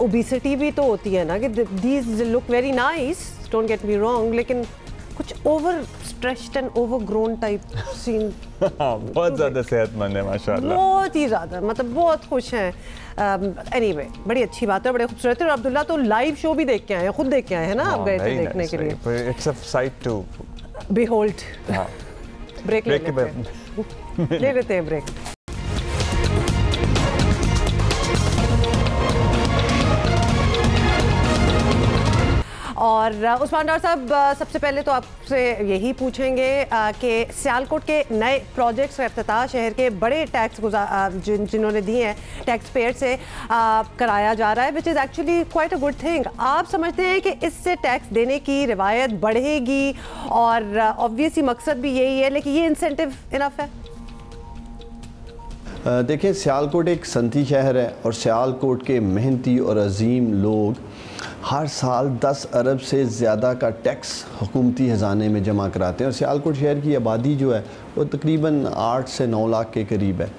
ओबेसिटी भी तो होती है ना कि these look very nice, don't get me wrong, लेकिन कुछ over stretched and over grown type scene. बहुत ज़्यादा सेहतमंद है माशाल्लाह, बहुत ही ज़्यादा, मतलब बहुत खुश हैं। एनीवे बड़ी अच्छी बात है, बड़े खूबसूरत है। और अब्दुल्ला तो लाइव शो भी देख के आए हैं, खुद देख के आए हैं ना, आप गए थे देखने के लिए। It's a sight to behold. Break ले लेते हैं ब्रेक। और उस्मान डार साहब, सबसे पहले तो आपसे यही पूछेंगे कि सियालकोट के नए प्रोजेक्ट्स का इफ्तिताह शहर के बड़े टैक्स जिन्होंने दिए हैं टैक्स पेयर से कराया जा रहा है, which is actually quite a good thing. आप समझते हैं कि इससे टैक्स देने की रिवायत बढ़ेगी? और ऑब्वियसली मकसद भी यही है, लेकिन ये इंसेंटिव इनफ है? देखिए, सियालकोट एक सनती शहर है और सियालकोट के मेहनती और अजीम लोग हर साल 10 अरब से ज़्यादा का टैक्स हुकूमती ख़जाने में जमा कराते हैं। और सियालकोट शहर की आबादी जो है वो तकरीबन 8 से 9 लाख के करीब है।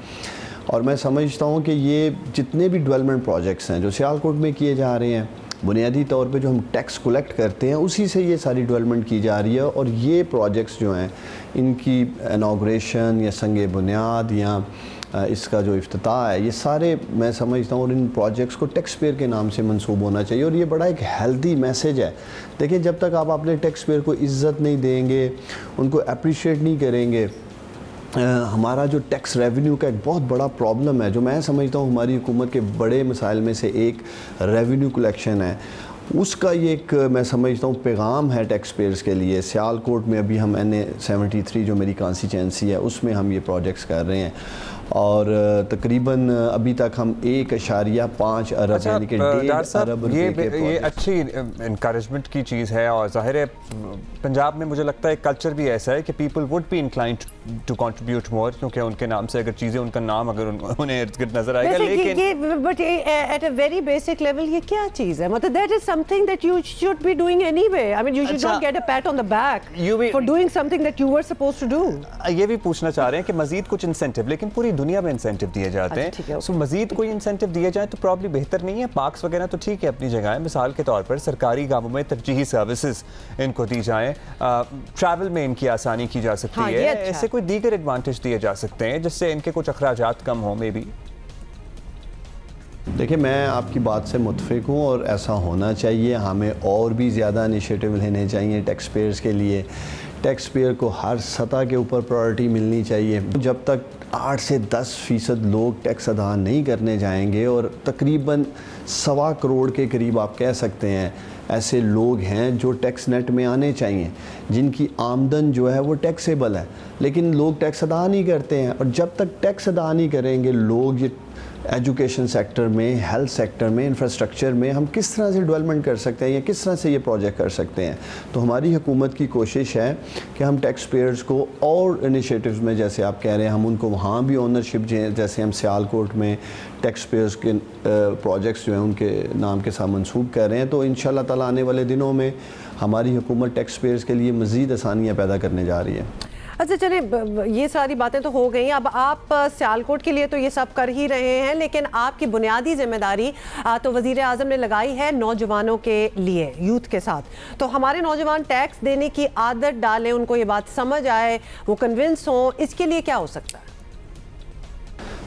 और मैं समझता हूँ कि ये जितने भी डेवलपमेंट प्रोजेक्ट्स हैं जो सियालकोट में किए जा रहे हैं, बुनियादी तौर पे जो हम टैक्स कलेक्ट करते हैं उसी से ये सारी डेवलपमेंट की जा रही है। और ये प्रोजेक्ट्स जो हैं इनकी इनॉग्रेशन या संग बुनियाद या इसका जो इफ्तिताह है, ये सारे मैं समझता हूँ और इन प्रोजेक्ट्स को टैक्स पेयर के नाम से मंसूब होना चाहिए। और ये बड़ा एक हेल्दी मैसेज है। देखिए, जब तक आप अपने टैक्स पेयर को इज़्ज़त नहीं देंगे, उनको अप्रिशिएट नहीं करेंगे, हमारा जो टैक्स रेवेन्यू का एक बहुत बड़ा प्रॉब्लम है, जो मैं समझता हूँ हमारी हुकूमत के बड़े मसाइल में से एक रेवेन्यू कलेक्शन है, उसका ये एक मैं समझता हूँ पैगाम है टैक्स पेयर्स के लिए। सियालकोट में अभी हम NA-73 जो मेरी कॉन्स्टिट्यूंसी है उसमें हम ये प्रोजेक्ट्स कर रहे हैं और तकरीबन अभी तक हम 1.5 अरब यानी कि 1.5 अरब रुपए के ये अच्छी इनकरेजमेंट की चीज़ है। और ज़ाहिर है पंजाब में मुझे लगता है कल्चर भी ऐसा है कि people would be inclined to contribute more, क्योंकि उनके नाम से अगर चीज़ें, उनका नाम अगर उन्हें इर्द गिर्द नजर आएगा। लेकिन but at a very basic level ये क्या चीज़ है? मतलब that is something that you should be doing anyway. I mean you should not get a pat on the back for doing something that you were supposed to do. ये भी पूछना चाह रहे हैं कि मजीद कुछ इंसेंटिव, लेकिन पूरी दुनिया में इंसेंटिव दिए जाते हैं, सो मजीद कोई इंसेंटिव दिए जाए तो प्रॉब्ली बेहतर नहीं है? पार्क्स वगैरह तो ठीक है अपनी जगह है, मिसाल के तौर पर सरकारी कामों में तरजीही सर्विसेज इनको दी जाएं, ट्रैवल में इनकी आसानी की जा सकती है, ऐसे कोई दीगर एडवांटेज दिए जा सकते हैं जिससे इनके कुछ अखराजात कम हो मे बी। देखिए, मैं आपकी बात से मुत्फिक हूँ और ऐसा होना चाहिए। हमें और भी ज़्यादा इनिशिएटिव लेने चाहिए टैक्स पेयर्स के लिए। टैक्स पेयर को हर सतह के ऊपर प्रायोरिटी मिलनी चाहिए। जब तक 8 से 10% लोग टैक्स अदा नहीं करने जाएंगे, और तकरीबन 1.25 करोड़ के करीब आप कह सकते हैं ऐसे लोग हैं जो टैक्स नेट में आने चाहिए, जिनकी आमदन जो है वो टैक्सेबल है, लेकिन लोग टैक्स अदा नहीं करते हैं। और जब तक टैक्स अदा नहीं करेंगे लोग, ये एजुकेशन सेक्टर में, हेल्थ सेक्टर में, इंफ्रास्ट्रक्चर में हम किस तरह से डेवलपमेंट कर सकते हैं या किस तरह से ये प्रोजेक्ट कर सकते हैं? तो हमारी हुकूमत की कोशिश है कि हम टैक्स पेयर्स को और इनिशिएटिव्स में, जैसे आप कह रहे हैं, हम उनको वहाँ भी ओनरशिप, जैसे हम सियालकोट में टैक्स पेयर्स के प्रोजेक्ट्स जो हैं उनके नाम के साथ मंसूब कर रहे हैं। तो इंशाल्लाह ताला आने वाले दिनों में हमारी हुकूमत टैक्स पेयर्स के लिए मज़ीद आसानियाँ पैदा करने जा रही है। अच्छा, चलिए ये सारी बातें तो हो गई। अब आप सियालकोट के लिए तो ये सब कर ही रहे हैं, लेकिन आपकी बुनियादी जिम्मेदारी तो वज़ीर आज़म ने लगाई है नौजवानों के लिए, यूथ के साथ। तो हमारे नौजवान टैक्स देने की आदत डालें, उनको ये बात समझ आए, वो कन्विंस हों, इसके लिए क्या हो सकता है?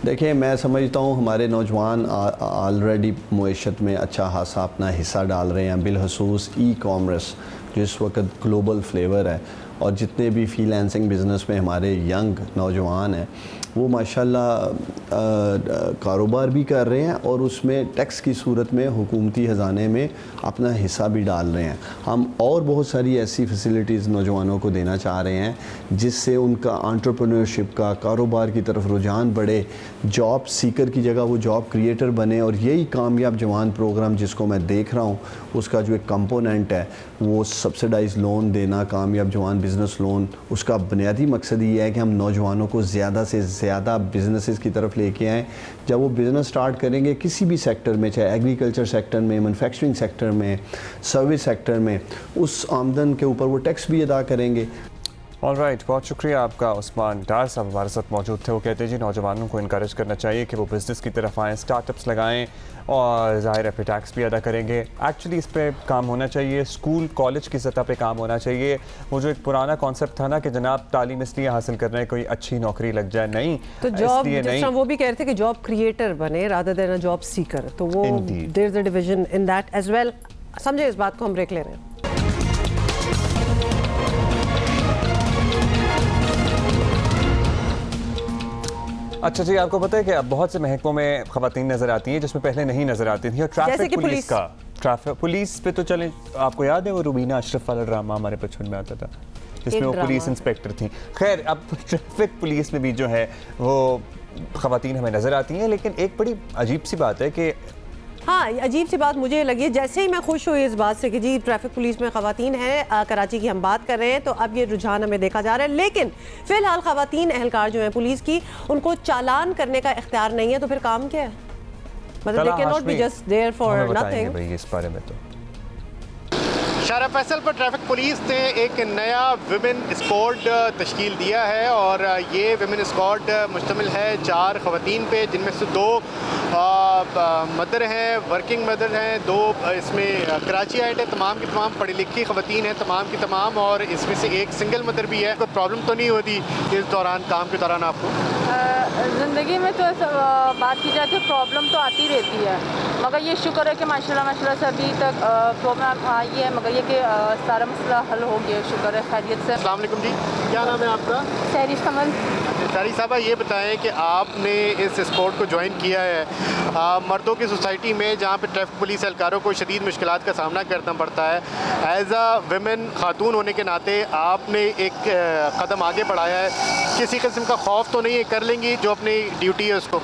देखिए, मैं समझता हूँ हमारे नौजवान ऑलरेडी मुआशरत में अच्छा खासा अपना हिस्सा डाल रहे हैं, बिलखसूस ई-कॉमर्स जो इस वक्त ग्लोबल फ्लेवर है, और जितने भी फ्रीलांसिंग बिज़नेस में हमारे यंग नौजवान हैं वो माशाल्लाह कारोबार भी कर रहे हैं और उसमें टैक्स की सूरत में हुकूमती ख़जाने में अपना हिस्सा भी डाल रहे हैं। हम और बहुत सारी ऐसी फैसिलिटीज़ नौजवानों को देना चाह रहे हैं जिससे उनका एंटरप्रेन्योरशिप का, कारोबार की तरफ रुझान बढ़े, जॉब सीकर की जगह वो जॉब क्रिएटर बने। और यही कामयाब जवान प्रोग्राम जिसको मैं देख रहा हूँ, उसका जो एक कंपोनेंट है वो सब्सिडाइज लोन देना, कामयाब जवान बिज़नेस लोन, उसका बुनियादी मकसद ये है कि हम नौजवानों को ज़्यादा से ज़्यादा बिजनेसेस की तरफ लेके आएँ। जब वो बिज़नेस स्टार्ट करेंगे किसी भी सेक्टर में, चाहे एग्रीकल्चर सेक्टर में, मैन्युफैक्चरिंग सेक्टर में, सर्विस सेक्टर में, उस आमदन के ऊपर वो टैक्स भी अदा करेंगे। ऑलराइट, बहुत शुक्रिया आपका। उस्मान डार साहब हमारे साथ मौजूद थे। वो कहते हैं जी नौजवानों को इनकरेज करना चाहिए कि वो बिज़नेस की तरफ आएँ, स्टार्टअप्स लगाएं और ज़ाहिर है टैक्स भी अदा करेंगे। एक्चुअली इस पर काम होना चाहिए, स्कूल कॉलेज की सतह पे काम होना चाहिए। वो जो एक पुराना कॉन्सेप्ट था ना कि जनाब तालीम इसलिए हासिल कर रहे हैं कोई अच्छी नौकरी लग जाए, नहीं तो जॉब, जिस तरह वो भी कह रहे थे कि जॉब क्रिएटर बने रादर देन जॉब सीकर, तो वो there is a division in that as well. समझे इस बात को, हम ब्रेक ले रहे हैं। अच्छा जी, आपको पता है कि अब बहुत से महकमों में खवातीन नजर आती हैं जिसमें पहले नहीं नजर आती थी। और ट्रैफिक पुलिस का, ट्रैफिक पुलिस पे तो चलें, आपको याद है वो रुबीना अशरफ वाला ड्रामा हमारे बचपन में आता था जिसमें वो पुलिस इंस्पेक्टर थी। खैर, अब ट्रैफिक पुलिस में भी जो है वो खवातीन हमें नजर आती हैं, लेकिन एक बड़ी अजीब सी बात है कि हाँ, अजीब सी बात मुझे लगी जैसे ही मैं खुश हुई इस बात से कि जी ट्रैफिक पुलिस में खवातीन है, कराची की हम बात कर रहे हैं, तो अब ये रुझान हमें देखा जा रहा है। लेकिन फिलहाल खवातीन एहलकार जो हैं पुलिस की, उनको चालान करने का इख्तियार नहीं है, तो फिर काम क्या है? मतलब they can not be just there for nothing. भाई इस बारे में तो शारा फैसल पर ट्रैफिक पुलिस ने एक नया विमेन स्क्वाड तश्कील दिया है और ये विमेन स्क्वाड मुश्तमिल है 4 खवातीन पे, जिनमें से 2 मदर हैं, वर्किंग मदर हैं, 2 इसमें कराची आइट है, तमाम की तमाम पढ़ी लिखी खवातीन हैं, तमाम की तमाम, और इसमें से एक सिंगल मदर भी है। कोई प्रॉब्लम तो नहीं होती इस दौरान, काम के दौरान आपको? ज़िंदगी में तो बात की जाए तो प्रॉब्लम तो आती रहती है, मगर ये शुक्र है कि माशाल्लाह से अभी तक प्रॉब्लम आई है, मगर ये कि सारा मसला हल हो गया, शुक्र है खैरियत से। अस्सलाम वालेकुम जी, क्या नाम है आपका? सहरी कमल। सहरी साहबा, ये बताएं कि आपने इस स्पोर्ट को ज्वाइन किया है मर्दों की सोसाइटी में, जहाँ पे ट्रैफिक पुलिस एहलकारों को शदीद मुश्किलात का सामना करना पड़ता है। एज आ विमेन खातून होने के नाते आपने एक कदम आगे बढ़ाया है, किसी किस्म का खौफ तो नहीं है, कर लेंगी जो अपनी ड्यूटी है उसको?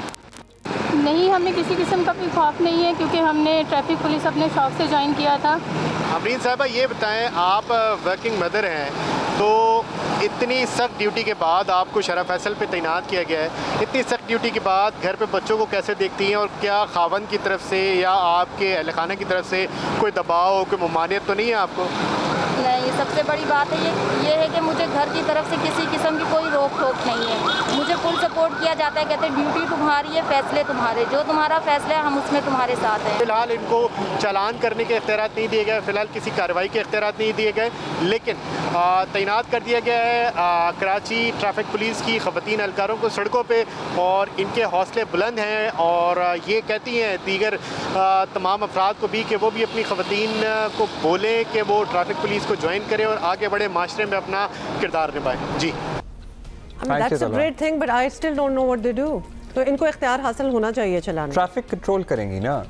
नहीं, हमें किसी किस्म का भी खौफ नहीं है, क्योंकि हमने ट्रैफिक पुलिस अपने शौक से ज्वाइन किया था। अमरीन साहबा, ये बताएं, आप वर्किंग मदर हैं, तो इतनी सख्त ड्यूटी के बाद आपको शारा फैसल पे तैनात किया गया है, इतनी सख्त ड्यूटी के बाद घर पे बच्चों को कैसे देखती हैं, और क्या खावन की तरफ से या आपके अहल खाना की तरफ से कोई दबाव, कोई ममानियत तो नहीं है आपको? नहीं, सबसे बड़ी बात है ये है कि मुझे घर की तरफ से किसी किस्म की कोई रोक टोक नहीं है, मुझे फुल सपोर्ट किया जाता है। कहते हैं ड्यूटी तुम्हारी है, फैसले तुम्हारे, जो तुम्हारा फैसला है हम उसमें तुम्हारे साथ हैं। फिलहाल इनको चालान करने के इख्तियार नहीं दिए गए, फिलहाल किसी कार्रवाई के इख्तियार नहीं दिए गए, लेकिन तैनात कर दिया गया है कराची ट्रैफिक पुलिस की खवातीन एहलकारों को सड़कों पे, और इनके हौसले बुलंद हैं, और ये कहती हैं दीगर तमाम अफराद को भी कि वो भी अपनी खवातीन को बोलें कि वो ट्रैफिक पुलिस को ज्वाइन करें और आगे बढ़े, माशरे में अपना किरदार निभाएं। जी, that's a great thing, but I still don't know what they do. तो इनको इख्तियार हासिल होना चाहिए चलाने। ट्रैफिक कंट्रोल करेंगी ना।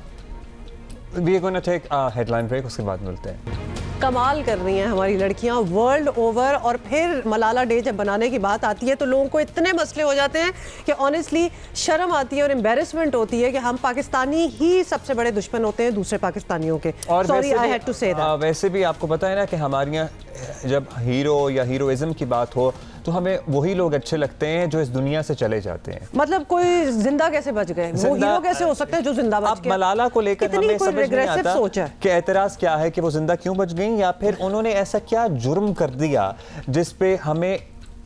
We are going to take a headline break, उसके बाद मिलते हैं। कमाल कर रही हैं हमारी लड़कियां वर्ल्ड ओवर, और फिर मलाला डे जब बनाने की बात आती है तो लोगों को इतने मसले हो जाते हैं कि ऑनेस्टली शर्म आती है और एम्बेरसमेंट होती है कि हम पाकिस्तानी ही सबसे बड़े दुश्मन होते हैं दूसरे पाकिस्तानियों के। Sorry, I had to say that. वैसे भी आपको पता है ना कि हमारे यहाँ जब हीरो या हीरोइज्म की बात हो तो हमें वही लोग अच्छे लगते हैं जो इस दुनिया से चले जाते हैं। मतलब कोई जिंदा कैसे बच गए, वो हीरो कैसे हो सकते हैं जो जिंदा बच गए? मलाला को लेकर हमें समझ नहीं आता कि एतराज क्या है कि वो जिंदा क्यों बच गई, या फिर उन्होंने ऐसा क्या जुर्म कर दिया जिस पे हमें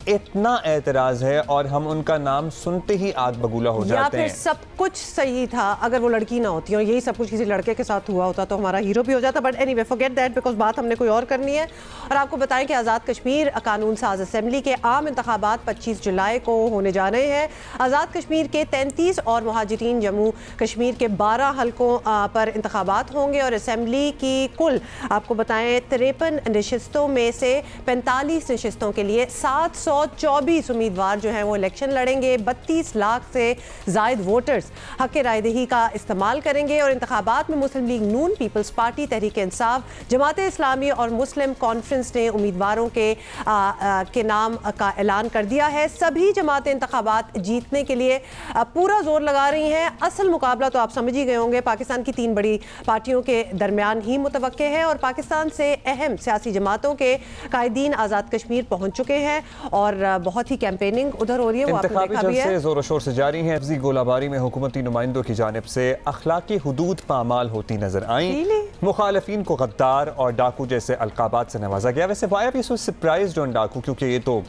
इतना एतराज है और हम उनका नाम सुनते ही आग बबूला हो जाते हैं। या फिर सब कुछ सही था अगर वो लड़की ना होती और यही सब कुछ किसी लड़के के साथ हुआ होता तो हमारा हीरो भी हो जाता। But anyway, forget that, because बात हमने कोई और करनी है। और आपको बताएं कि आज़ाद कश्मीर कानून साज असेंबली के आम इंतखाबात 25 जुलाई को होने जा रहे हैं। आज़ाद कश्मीर के 33 और मुहाजिरीन जम्मू कश्मीर के 12 हल्कों पर इंतखाबात होंगे और असेंबली की कुल आपको बताएं 53 नशिस्तों में से 45 नशिस्तों के लिए 724 उम्मीदवार जो हैं वो इलेक्शन लड़ेंगे। 32 लाख से जायद वोटर्स हक रायदही का इस्तेमाल करेंगे और इंतखाबात में मुस्लिम लीग नून, पीपल्स पार्टी, तहरीक इंसाफ, जमात इस्लामी और मुस्लिम कॉन्फ्रेंस ने उम्मीदवारों के नाम का ऐलान कर दिया है। सभी जमातें इंतखाबात जीतने के लिए पूरा जोर लगा रही हैं। असल मुकाबला तो आप समझ ही गए होंगे, पाकिस्तान की 3 बड़ी पार्टियों के दरमियान ही मुतवक्के है और पाकिस्तान से अहम सियासी जमातों के कायदीन आज़ाद कश्मीर पहुँच चुके हैं और बहुत ही कैंपेनिंग उधर हो रही है, वो आपने देखा भी है। जोर शोर से जारी है। लफ्ज़ी गोलाबारी में हुकूमती नुमाइंदों की जानिब से अखलाकी हुदूद पामाल होती नजर आई। मुखालिफिन को गद्दार और डाकू जैसे अलकाबात से नवाजा गया। वैसे why are you so surprised on डाकू, क्योंकि ये तो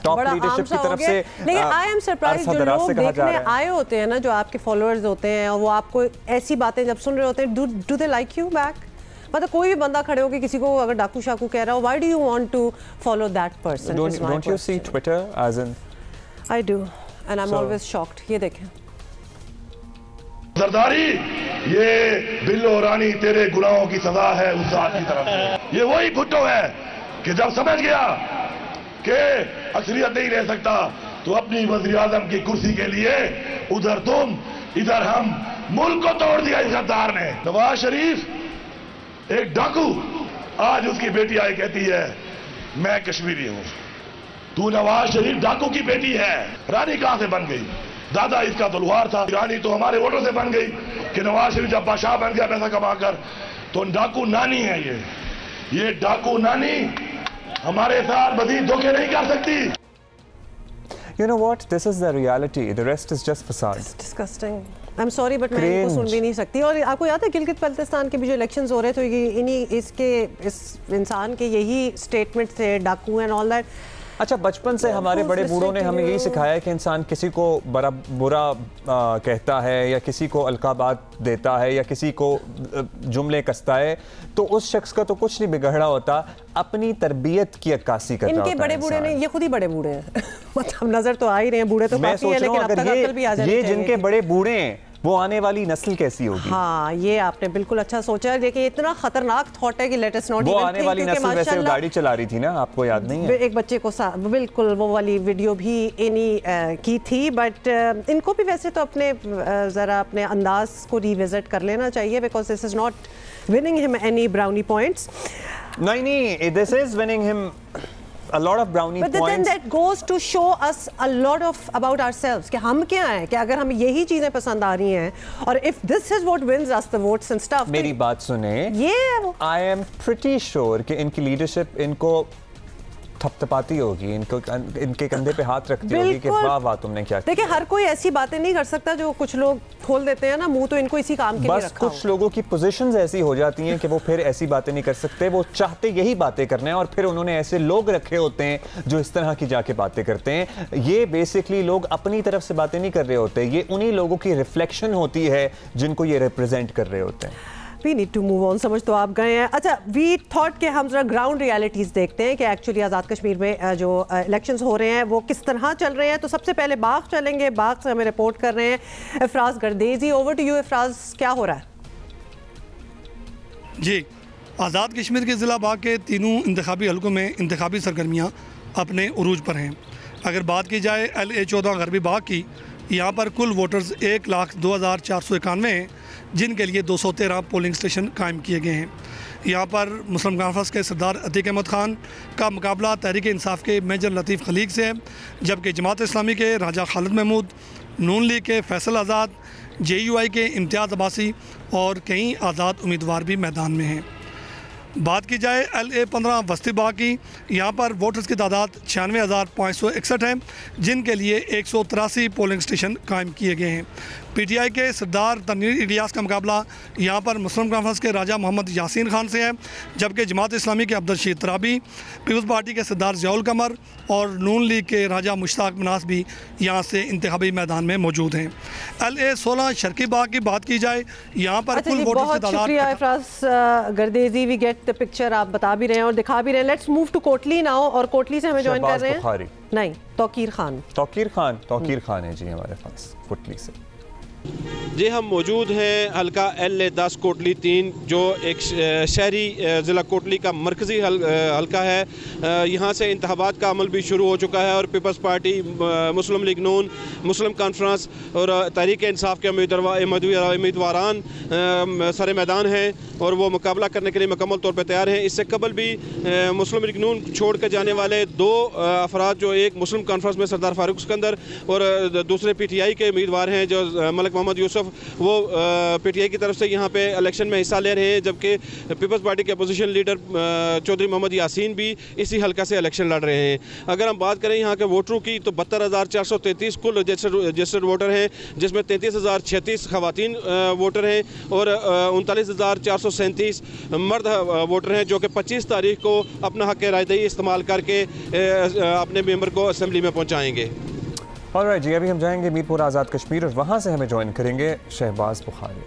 टॉप लीडरशिप की तरफ से, लेकिन आई एम सरप्राइज जो लोग देखने आए होते हैं ना, जो आपके फॉलोअर्स होते हैं, और वो आपको ऐसी बातें जब सुन रहे होते हैं, do they like you back? मतलब कोई भी बंदा खड़े होकर किसी को अगर डाकू शाकू कह रहा हो, why do you want to follow that person? Don't you see Twitter as in? I do and I am always shocked. ये देखें, सरदारी, ये बिल्लो रानी तेरे गुनाहों की सजा है उस जात की तरफ से। ये वही भुट्टो है कि जब समझ गया कि अक्सरियत नहीं रह सकता तो अपनी वज़ीर आज़म की कुर्सी के लिए उधर तुम इधर हम, मुल्क को तोड़ दिया इस गद्दार ने। नवाज शरीफ एक डाकू, आज उसकी बेटी आई कहती है मैं कश्मीरी हूं। तू नवाज शरीफ डाकू की बेटी है। रानी कहां से बन गई? दादा इसका तो लुहार था। रानी तो हमारे वोटों से बन गई कि नवाज शरीफ जब बादशाह बन गया पैसा कमाकर, तो डाकू नानी है ये डाकू नानी हमारे साथ मज़ीद धोखे नहीं कर सकती। You know what? This is the reality. The rest is just facade. It's disgusting. I'm sorry, but मैं इनको सुन भी नहीं सकती। और आपको याद है गिलगित बल्तिस्तान के भी जो इलेक्शंस हो रहे थे, तो इस इंसान के यही स्टेटमेंट थे, डाकू एंड ऑल दैट। अच्छा, बचपन से हमारे बड़े बूढ़ों ने हमें यही सिखाया है कि इंसान किसी को बड़ा बुरा कहता है या किसी को अलकाबात देता है या किसी को जुमले कसता है, तो उस शख्स का तो कुछ नहीं बिगड़ा होता, अपनी तरबियत की अक्कासी करता होता है। इनके बड़े बूढ़े ने, ये खुद ही बड़े बूढ़े हैं मतलब नजर तो आ ही रहे हैं, बूढ़े तो काफी है, लेकिन अब तक अकल भी आ जानी चाहिए। ये जिनके बड़े बूढ़े हैं, वो आने वाली नस्ल कैसी होगी? हाँ, ये आपने बिल्कुल अच्छा सोचा है। देखिए, इतना खतरनाक थॉट है कि लेट अस नॉट वो आने वाली नस्ल वैसे गाड़ी चला रही थी ना, आपको याद नहीं है? एक बच्चे को बिल्कुल वो वाली वीडियो भी इन्हीं की थी। बट इनको भी वैसे तो अपने जरा अपने अंदाज को रिविजिट कर लेना चाहिए, because this is not winning him any brownie points. नहीं, this is winning him a lot of brownie but points. But then that goes to show us a lot of about ourselves कि हम क्या हैं, कि अगर हमें यही चीजें पसंद आ रही हैं, और if this is what wins us the votes and stuff, मेरी बात सुने, I am pretty sure कि इनकी लीडरशिप इनको थपथपाती होगी, इनके कंधे पे हाथ रखती होगी कि वाह वाह तुमने क्या किया। देखिए, हर कोई ऐसी बातें नहीं कर सकता, जो कुछ लोग खोल देते हैं ना मुंह, तो इनको इसी काम के लिए रखा। कुछ लोगों की पोजीशंस ऐसी हो जाती हैं कि वो फिर ऐसी बातें नहीं कर सकते, वो चाहते यही बातें करना है, और फिर उन्होंने ऐसे लोग रखे होते हैं जो इस तरह की जाके बातें करते हैं। ये बेसिकली लोग अपनी तरफ से बातें नहीं कर रहे होते, ये उन्हीं लोगों की रिफ्लेक्शन होती है जिनको ये रिप्रेजेंट कर रहे होते हैं। We need to move on, समझ तो आप गए हैं। अच्छा, we thought कि हम जरा ग्राउंड रियलिटीज़ देखते हैं कि एक्चुअली आज़ाद कश्मीर में जो इलेक्शंस हो रहे हैं वो किस तरह चल रहे हैं। तो सबसे पहले बाग चलेंगे, बाग से हमें रिपोर्ट कर रहे हैं Ifraz Gardezi. Over to you Ifraz, क्या हो रहा है? जी, आज़ाद कश्मीर के ज़िला बाग के तीनों इंतखाबी हलकों में इंतखाबी सरगर्मियाँ अपने उरूज पर हैं। अगर बात की जाए LA-14 गरबी बाग की, यहाँ पर कुल वोटर्स 1,02,491 हैं, जिनके लिए 213 पोलिंग स्टेशन कायम किए गए हैं। यहाँ पर मुस्लिम कॉन्फ्रेंस के सरदार अतीक अहमद खान का मुकाबला तहरीक इंसाफ के मेजर लतीफ़ खलीक से है, जबकि जमात इस्लामी के राजा खालिद महमूद, नून लीग के फैसल आज़ाद, JUI के इम्तियाज़ अब्बासी और कई आज़ाद उम्मीदवार भी मैदान में हैं। बात की जाए LA-15 बस्ती बाग की, यहाँ पर वोटर्स की तादाद 96,561 है, जिनके लिए 183 पोलिंग स्टेशन कायम किए गए हैं। PTI के सरदार तनवीर इलियास का मुकाबला यहाँ पर मुस्लिम कॉन्फ्रेंस के राजा मोहम्मद यासीन खान से है, जबकि जमात इस्लामी के अब्दुल रशीद तराबी, पीपल्स पार्टी के सरदार ज़ियाउल कमर और नून लीग के राजा मुश्ताक मनास भी यहाँ से इंतखाबी मैदान में मौजूद हैं। LA-16 शर्की बाग की बात की जाए, यहाँ पर कुल वोटर्स की तादाद। शुक्रिया Ifraz Gardezi, we get the picture, आप बता भी रहे हैं और दिखा भी रहे हैं। Let's move to Kotli now, और कोटली से हमें ज्वाइन कर रहे हैं नहीं तौकीर खान है जी हमारे पास कोटली से। जी, हम मौजूद हैं हल्का LA-10 कोटली 3, जो एक शहरी ज़िला कोटली का मरकज़ी हल्का है। यहाँ से इंतखाबात का अमल भी शुरू हो चुका है और पीपल्स पार्टी, मुस्लिम लीग नून, मुस्लिम कॉन्फ्रेंस और तहरीक इंसाफ के उम्मीदवारान सरे मैदान हैं और वो मुकाबला करने के लिए मुकम्मल तौर पर तैयार हैं। इससे कबल भी मुस्लिम लीग नून छोड़ कर जाने वाले 2 अफराद, जो एक मुस्लिम कॉन्फ्रेंस में सरदार फारूक सिकंदर और दूसरे PTI के उम्मीदवार हैं जो मलिक मलिक मोहम्मद यूसुफ वो PTI की तरफ से यहाँ पे इलेक्शन में हिस्सा ले रहे हैं, जबकि पीपल्स पार्टी के अपोजिशन लीडर चौधरी मोहम्मद यासीन भी इसी हल्का से इलेक्शन लड़ रहे हैं। अगर हम बात करें यहाँ के वोटरों की तो 72,433 कुल रजिस्टर्ड वोटर हैं, जिसमें 33,036 खवातीन वोटर हैं और 39,437 मर्द वोटर हैं, जो कि 25 तारीख को अपना हक़ रायदही इस्तेमाल करके अपने मेंबर को असेंबली में पहुँचाएँगे। ऑलराइट जी, अभी हम जाएंगे मीरपुर आज़ाद कश्मीर और वहाँ से हमें ज्वाइन करेंगे शहबाज बुखारी।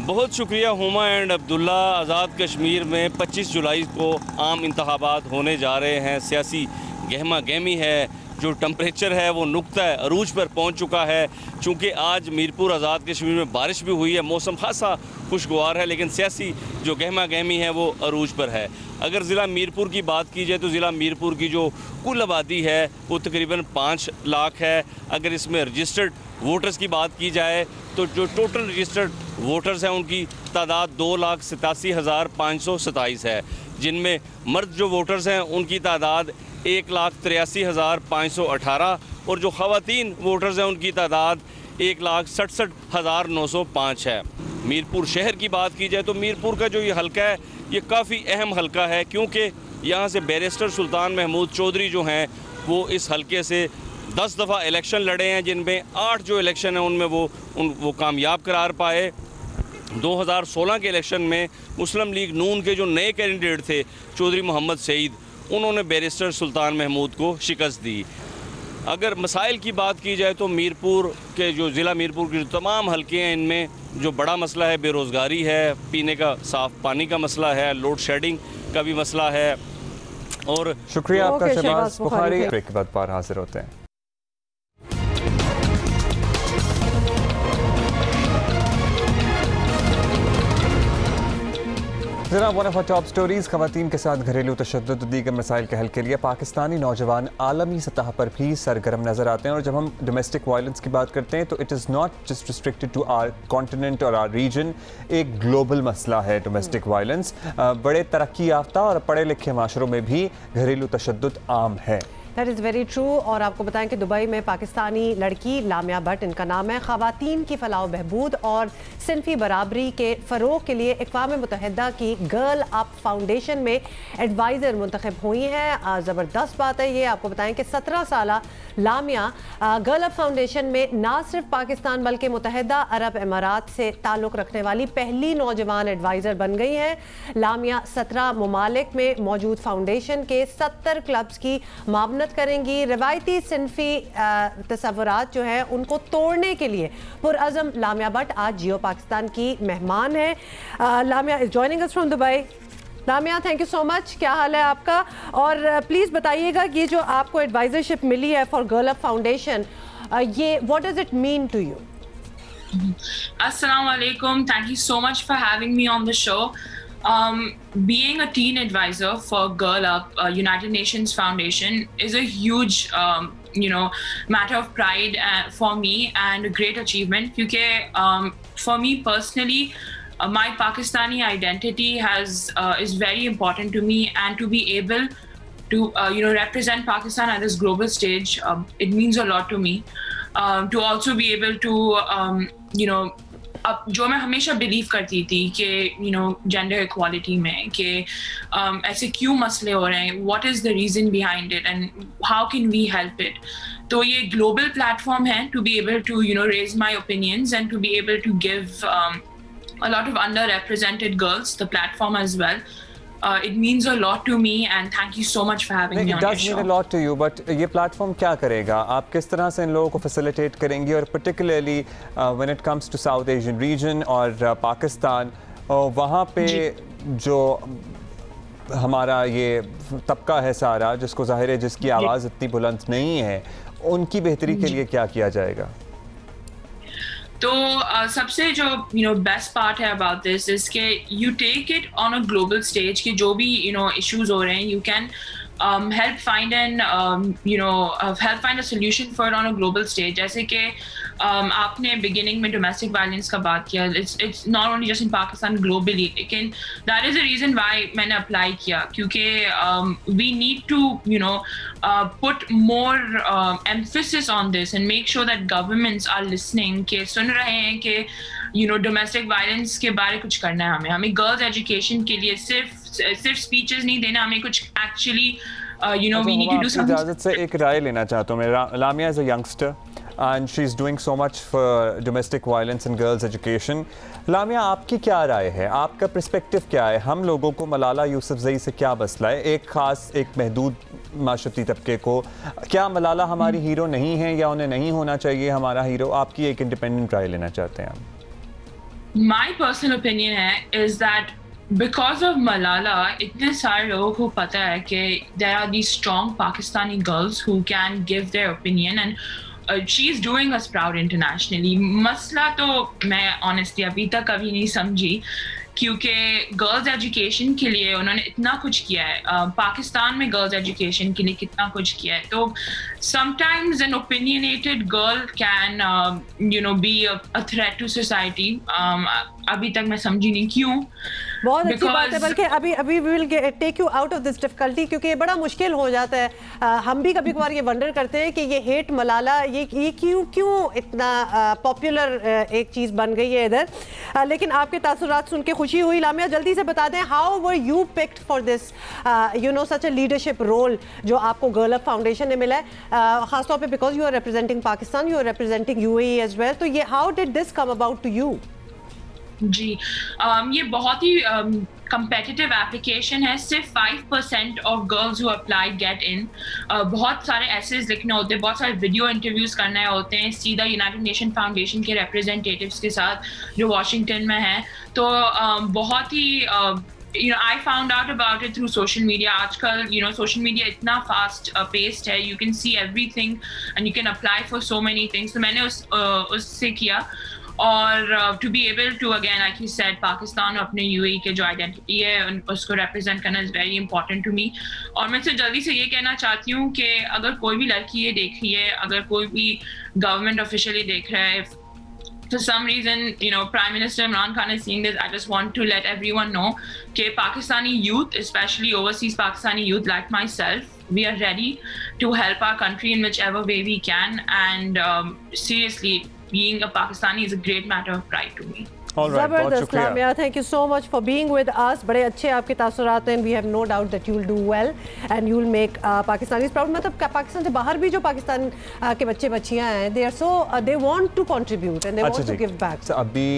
बहुत शुक्रिया हुमा एंड अब्दुल्ला। आज़ाद कश्मीर में 25 जुलाई को आम इंतखाबात होने जा रहे हैं। सियासी गहमा गहमी है, जो टेम्परेचर है वो नुक्ता अरूज पर पहुंच चुका है। चूँकि आज मीरपुर आज़ाद कश्मीर में बारिश भी हुई है, मौसम खासा खुशगवार है, लेकिन सियासी जो गहमा गहमी है वो अरूज पर है। अगर ज़िला मीरपुर की बात की जाए तो ज़िला मीरपुर की जो कुल आबादी है वो तकरीबन 5 लाख है। अगर इसमें रजिस्टर्ड वोटर्स की बात की जाए तो जो टोटल रजिस्टर्ड वोटर्स हैं उनकी तादाद 2,87,527 है, जिनमें मर्द जो वोटर्स हैं उनकी तादाद 1,83,518 और जो ख़वातीन वोटर्स हैं उनकी तादाद 1,67,905 है। मीरपुर शहर की बात की जाए तो मीरपुर का जो ये हल्का है ये काफ़ी अहम हल्का है, क्योंकि यहाँ से बैरिस्टर सुल्तान महमूद चौधरी जो हैं वो इस हल्के से 10 दफ़ा इलेक्शन लड़े हैं, जिनमें 8 जो इलेक्शन हैं उनमें वो कामयाब करार पाए। 2016 के इलेक्शन में मुस्लिम लीग नून के जो नए कैंडिडेट थे चौधरी मोहम्मद सईद, उन्होंने बैरिस्टर सुल्तान महमूद को शिकस्त दी। अगर मसाइल की बात की जाए तो मीरपुर के जो ज़िला मीरपुर के जो तमाम हल्के हैं इनमें जो बड़ा मसला है बेरोज़गारी है, पीने का साफ़ पानी का मसला है, लोड शेडिंग का भी मसला है। और शुक्रिया आपका शहबाज बुखारी। ब्रेक के बाद पार हाजिर होते हैं। जनाब, one of our top stories, खवातीन के साथ घरेलू तशद्दुद दीगर मसाइल के हल के लिए पाकिस्तानी नौजवान आलमी सतह पर भी सरगर्म नजर आते हैं। और जब हम डोमेस्टिक वायलेंस की बात करते हैं तो it is not just restricted to our continent और आवर रीजन, एक ग्लोबल मसला है डोमेस्टिक वायलेंस। बड़े तरक्की याफ्ता और पढ़े लिखे माशरों में भी घरेलू तशद्दुद आम है। That is very true. और आपको बताएं कि दुबई में पाकिस्तानी लड़की लामिया भट्ट, इनका नाम है, ख़वातीन की फलाह बहबूद और सिनफी बराबरी के फ़रोग के लिए अक़वाम मुत्तहिदा की गर्ल अप फाउंडेशन में एडवाइज़र मुंतखब हुई हैं। ज़बरदस्त बात है ये। आपको बताएं कि 17 साला लामिया गर्ल अप फाउंडेशन में ना सिर्फ पाकिस्तान बल्कि मुत्तहिदा अरब अमारात से ताल्लुक़ रखने वाली पहली नौजवान एडवाइज़र बन गई हैं। लामिया 17 ममालिक में मौजूद फाउंडेशन के 70 क्लब्स की मावनत करेंगी। रवायती सिनफी तसव्वुरात जो है उनको तोड़ने के लिए पुरअज़म लामिया भट्ट आज जियो पाकिस्तान की मेहमान है। Lamia is joining us from Dubai. Lamia, thank you so much. क्या हाल है आपका? और प्लीज़ बताइएगा ये जो आपको एडवाइजरशिप मिली है फॉर गर्ल अप फाउंडेशन, ये what does it mean to you? Assalamu alaikum. Thank you so much for having me on the show. Being a teen advisor for Girl Up, United Nations Foundation, is a huge, matter of pride for me and a great achievement. Because for me personally, my Pakistani identity is very important to me, and to be able to represent Pakistan at this global stage, it means a lot to me. To also be able to अब जो मैं हमेशा believe करती थी कि gender equality में कि ऐसे क्यों मसले हो रहे हैं, what is the reason behind it and how can we help it. तो ये ग्लोबल प्लेटफॉर्म है to be able to raise my opinions and to be able to give a lot of underrepresented girls the platform as well. It means a lot to me and thank you so much for having me on your show. It does mean a lot to you, but ये platform क्या करेगा? आप किस तरह से इन लोगों को facilitate करेंगी? और particularly when it comes to South Asian region और पाकिस्तान, वहाँ पे जो हमारा ये तबका है सारा, जिसको ज़ाहिर है जिसकी आवाज़ इतनी बुलंद नहीं है, उनकी बेहतरी के लिए क्या किया जाएगा? तो सबसे जो बेस्ट पार्ट है अबाउट दिस इज के you take it on a global stage कि जो भी इश्यूज हो रहे हैं, you can help find a solution for it on a global stage. जैसे कि आपने बिगिनिंग में डोमेस्टिक वायलेंस का बात किया, it's not only just in Pakistan, globally, लेकिन that is the reason why मैंने अप्लाई किया, क्योंकि we need to you know put more emphasis on this and make sure that governments are listening, के सुन रहे हैं कि यू नो डोमेस्टिक वायलेंस के बारे कुछ करना है हमें गर्ल्स एजुकेशन के लिए सिर्फ स्पीचेस नहीं देना, हमें कुछ actually you know we need to do something. इजाज़त से एक राय लेना चाहता हूँ मैं। लामिया is a youngster and she is doing so much for domestic violence and girls education. लामिया, आपकी क्या राय है, आपका पर्सपेक्टिव क्या है? हम लोगों को मलाला यूसुफजई से क्या मसला है? एक ख़ास एक महदूद माशरती तबके को, क्या मलाला हमारी हीरो नहीं है या उन्हें नहीं होना चाहिए हमारा हीरो? आपकी एक इंडिपेंडेंट राय लेना चाहते हैं हम। My personal opinion is that because of Malala, इतने सारे लोगों को पता है कि there are these strong Pakistani girls who can give their opinion and she is doing us proud internationally. मसला तो मैं honestly अभी तक कभी नहीं समझी, क्योंकि गर्ल्स एजुकेशन के लिए उन्होंने इतना कुछ किया है, पाकिस्तान में गर्ल्स एजुकेशन के लिए कितना कुछ किया है। तो sometimes an opinionated girl can you know be a threat to society. अभी तक मैं समझी नहीं क्यों। बहुत अच्छी बात है, बल्कि अभी we will take you out of this difficulty, क्योंकि ये बड़ा मुश्किल हो जाता है। हम भी कभी कभार ये वंडर करते हैं कि ये हेट मलाला ये क्यों इतना पॉपुलर एक चीज़ बन गई है इधर। लेकिन आपके तासुरात सुन के खुशी हुई। लामिया, जल्दी से बता दें, how were you picked for this you know such a leadership role जो आपको गर्ल अप फाउंडेशन ने मिला है, खासतौर पे because you are representing Pakistan, you are representing UAE as well, तो ये how did this come about to you? जी ये बहुत ही competitive एप्लीकेशन है। सिर्फ 5% of girls who apply get in. बहुत सारे एसेज लिखने होते हैं, बहुत सारे वीडियो इंटरव्यूज करने होते हैं सीधा यूनाइटेड नेशन फाउंडेशन के रिप्रेजेंटेटिव्स के साथ जो वाशिंगटन में हैं। तो बहुत ही you know I found out about it through social media. आजकल you know social media इतना fast paced है, you can see everything and you can apply for so many things. तो मैंने उससे किया और to be able to again like you said Pakistan और अपने यूएई के जो आइडेंटिटी है उसको रिप्रेजेंट करना is very important to me. और मैं सिर्फ जल्दी से ये कहना चाहती हूँ कि अगर कोई भी लड़की ये देख रही है, अगर कोई भी गवर्नमेंट ऑफिशियल ये देख रहा है, for some reason, you know, Prime Minister Imran Khan is seeing this, I just want to let everyone know that Pakistani youth, especially overseas Pakistani youth like myself, we are ready to help our country in whichever way we can. And seriously, being a Pakistani is a great matter of pride to me. Zabardast, Lamia, thank you so much for being with us. बड़े अच्छे आपके तासुरात हैं, and we have no doubt that you will do well and you will make Pakistanis proud. मतलब पाकिस्तान से बाहर भी जो पाकिस्तान के बच्चे बच्चियां हैं, they are so they want to contribute and they want to give back. अभी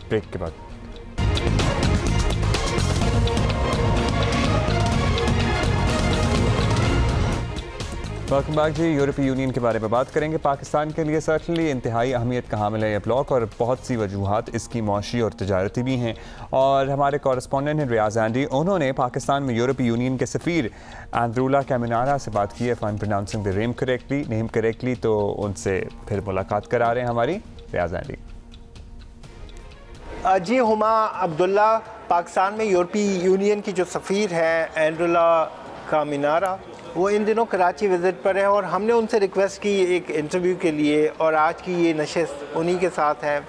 ब्रेक के बाद वेलकम बैक जी। यूरोपीय यूनियन के बारे में बात करेंगे। पाकिस्तान के लिए सर्टनली इंतहाई अहमियत का हामिल है यह ब्लॉक और बहुत सी वजूहात इसकी मौशी और तजारती भी हैं। और हमारे कॉरेस्पॉन्डेंट हैं रियाज एंडी, उन्होंने पाकिस्तान में यूरोपीय यूनियन के सफ़ीर एंड्रूला कैमिनारा से बात की है। Fine pronouncing the name correctly, तो उनसे फिर मुलाकात करा रहे हैं हमारी रियाज एंडी। जी हुमा अब्दुल्ला, पाकिस्तान में यूरोपीय यूनियन की जो सफ़ीर हैं एंड्रूला कैमिनारा, वो इन दिनों कराची विज़िट पर है और हमने उनसे रिक्वेस्ट की एक इंटरव्यू के लिए और आज की ये नशिस्त उन्हीं के साथ है।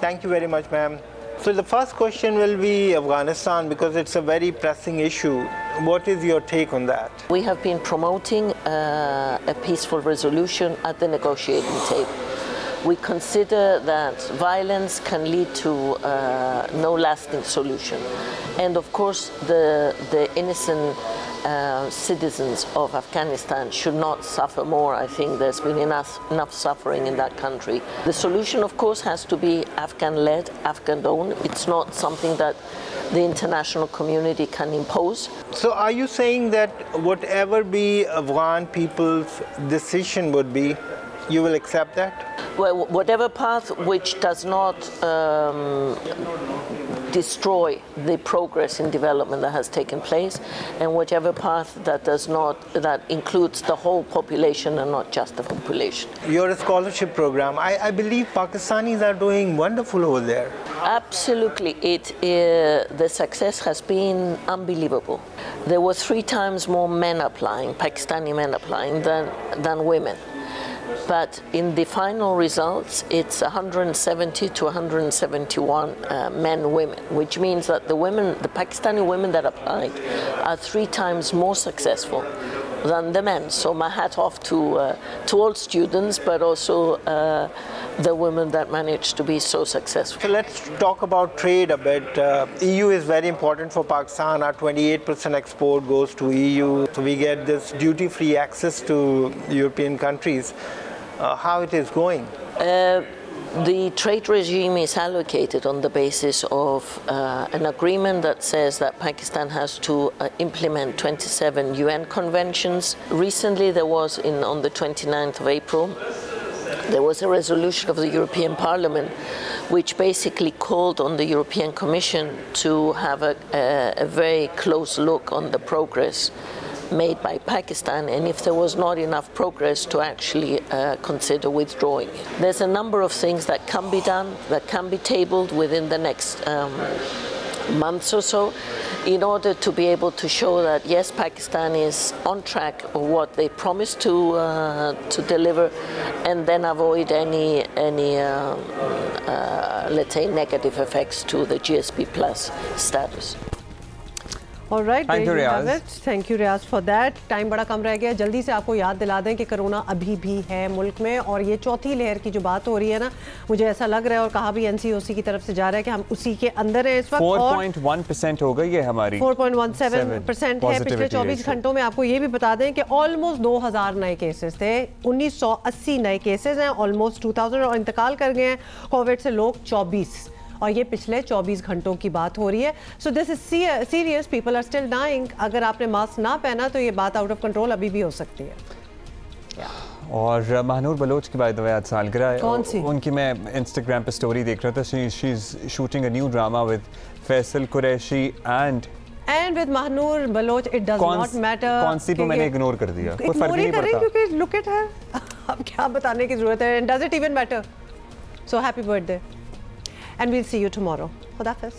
Thank you very much ma'am. So the first question will be Afghanistan because it's a very pressing issue. What is your take on that? We have been promoting a peaceful resolution at the negotiating table. We consider that violence can lead to no lasting solution. And of course the innocent citizens of Afghanistan should not suffer more. I think there's been enough suffering in that country. The solution of course has to be Afghan-led, Afghan-owned. It's not something that the international community can impose. So are you saying that whatever be Afghan people's decision would be, you will accept that? Well, whatever path which does not destroy the progress in development that has taken place, and whichever path that includes the whole population and not just the population. Your scholarship program, I believe Pakistanis are doing wonderful over there. Absolutely, the success has been unbelievable. There were 3 times more men applying, Pakistani men applying than women. But in the final results, it's 170 to 171 men, women, which means that the Pakistani women that applied are 3 times more successful than the men. So my hat off to all students, but also the women that managed to be so successful. So let's talk about trade a bit. EU is very important for Pakistan. Our 28% export goes to EU. So we get this duty-free access to European countries. How it is going? The trade regime is allocated on the basis of an agreement that says that Pakistan has to implement 27 UN conventions. Recently, there was, on the 29th of April, there was a resolution of the European Parliament which basically called on the European Commission to have a very close look on the progress made by Pakistan, and if there was not enough progress, to actually consider withdrawing. There's a number of things that can be done, that can be tabled within the next months or so, in order to be able to show that yes, Pakistan is on track of what they promised to deliver, and then avoid any let's say negative effects to the GSP Plus status. All right, thank you Riaz. Thank you Riaz for that. Time बड़ा कम रह गया, जल्दी से आपको याद दिला दें कि कोरोना अभी भी है मुल्क में, और ये चौथी लहर की जो बात हो रही है ना, मुझे ऐसा लग रहा है और कहा भी NCOC की तरफ से जा रहा है कि हम उसी के अंदर हैं इस वक्त। 4.1% हो गई है हमारी, 4.17% है। पिछले 24 घंटों में आपको ये भी बता दें कि ऑलमोस्ट 2000 नए केसेस थे, 1980 नए केसेस हैं, ऑलमोस्ट 2000, और इंतकाल कर गए हैं कोविड से लोग 24, और ये पिछले 24 घंटों की बात हो रही है। So this is serious, people are still dying. अगर आपने मास्क ना पहना तो ये बात आउट ऑफ कंट्रोल अभी भी हो सकती है। और महानूर बलोच की बात आज सालगिरह है, कौन सी? उनकी मैं इंस्टाग्राम पे स्टोरी देख रहा था। She is shooting a new drama with Faisal Qureshi and with Mahnoor Baloch. It does not matter कौन सी, मैंने इग्नोर कर दिया, कोई फर्क नहीं पड़ता क्योंकि लुक एट हर। अब क्या बताने की जरूरत है, does it even matter? So happy birthday and we'll see you tomorrow. Khuda Hafiz.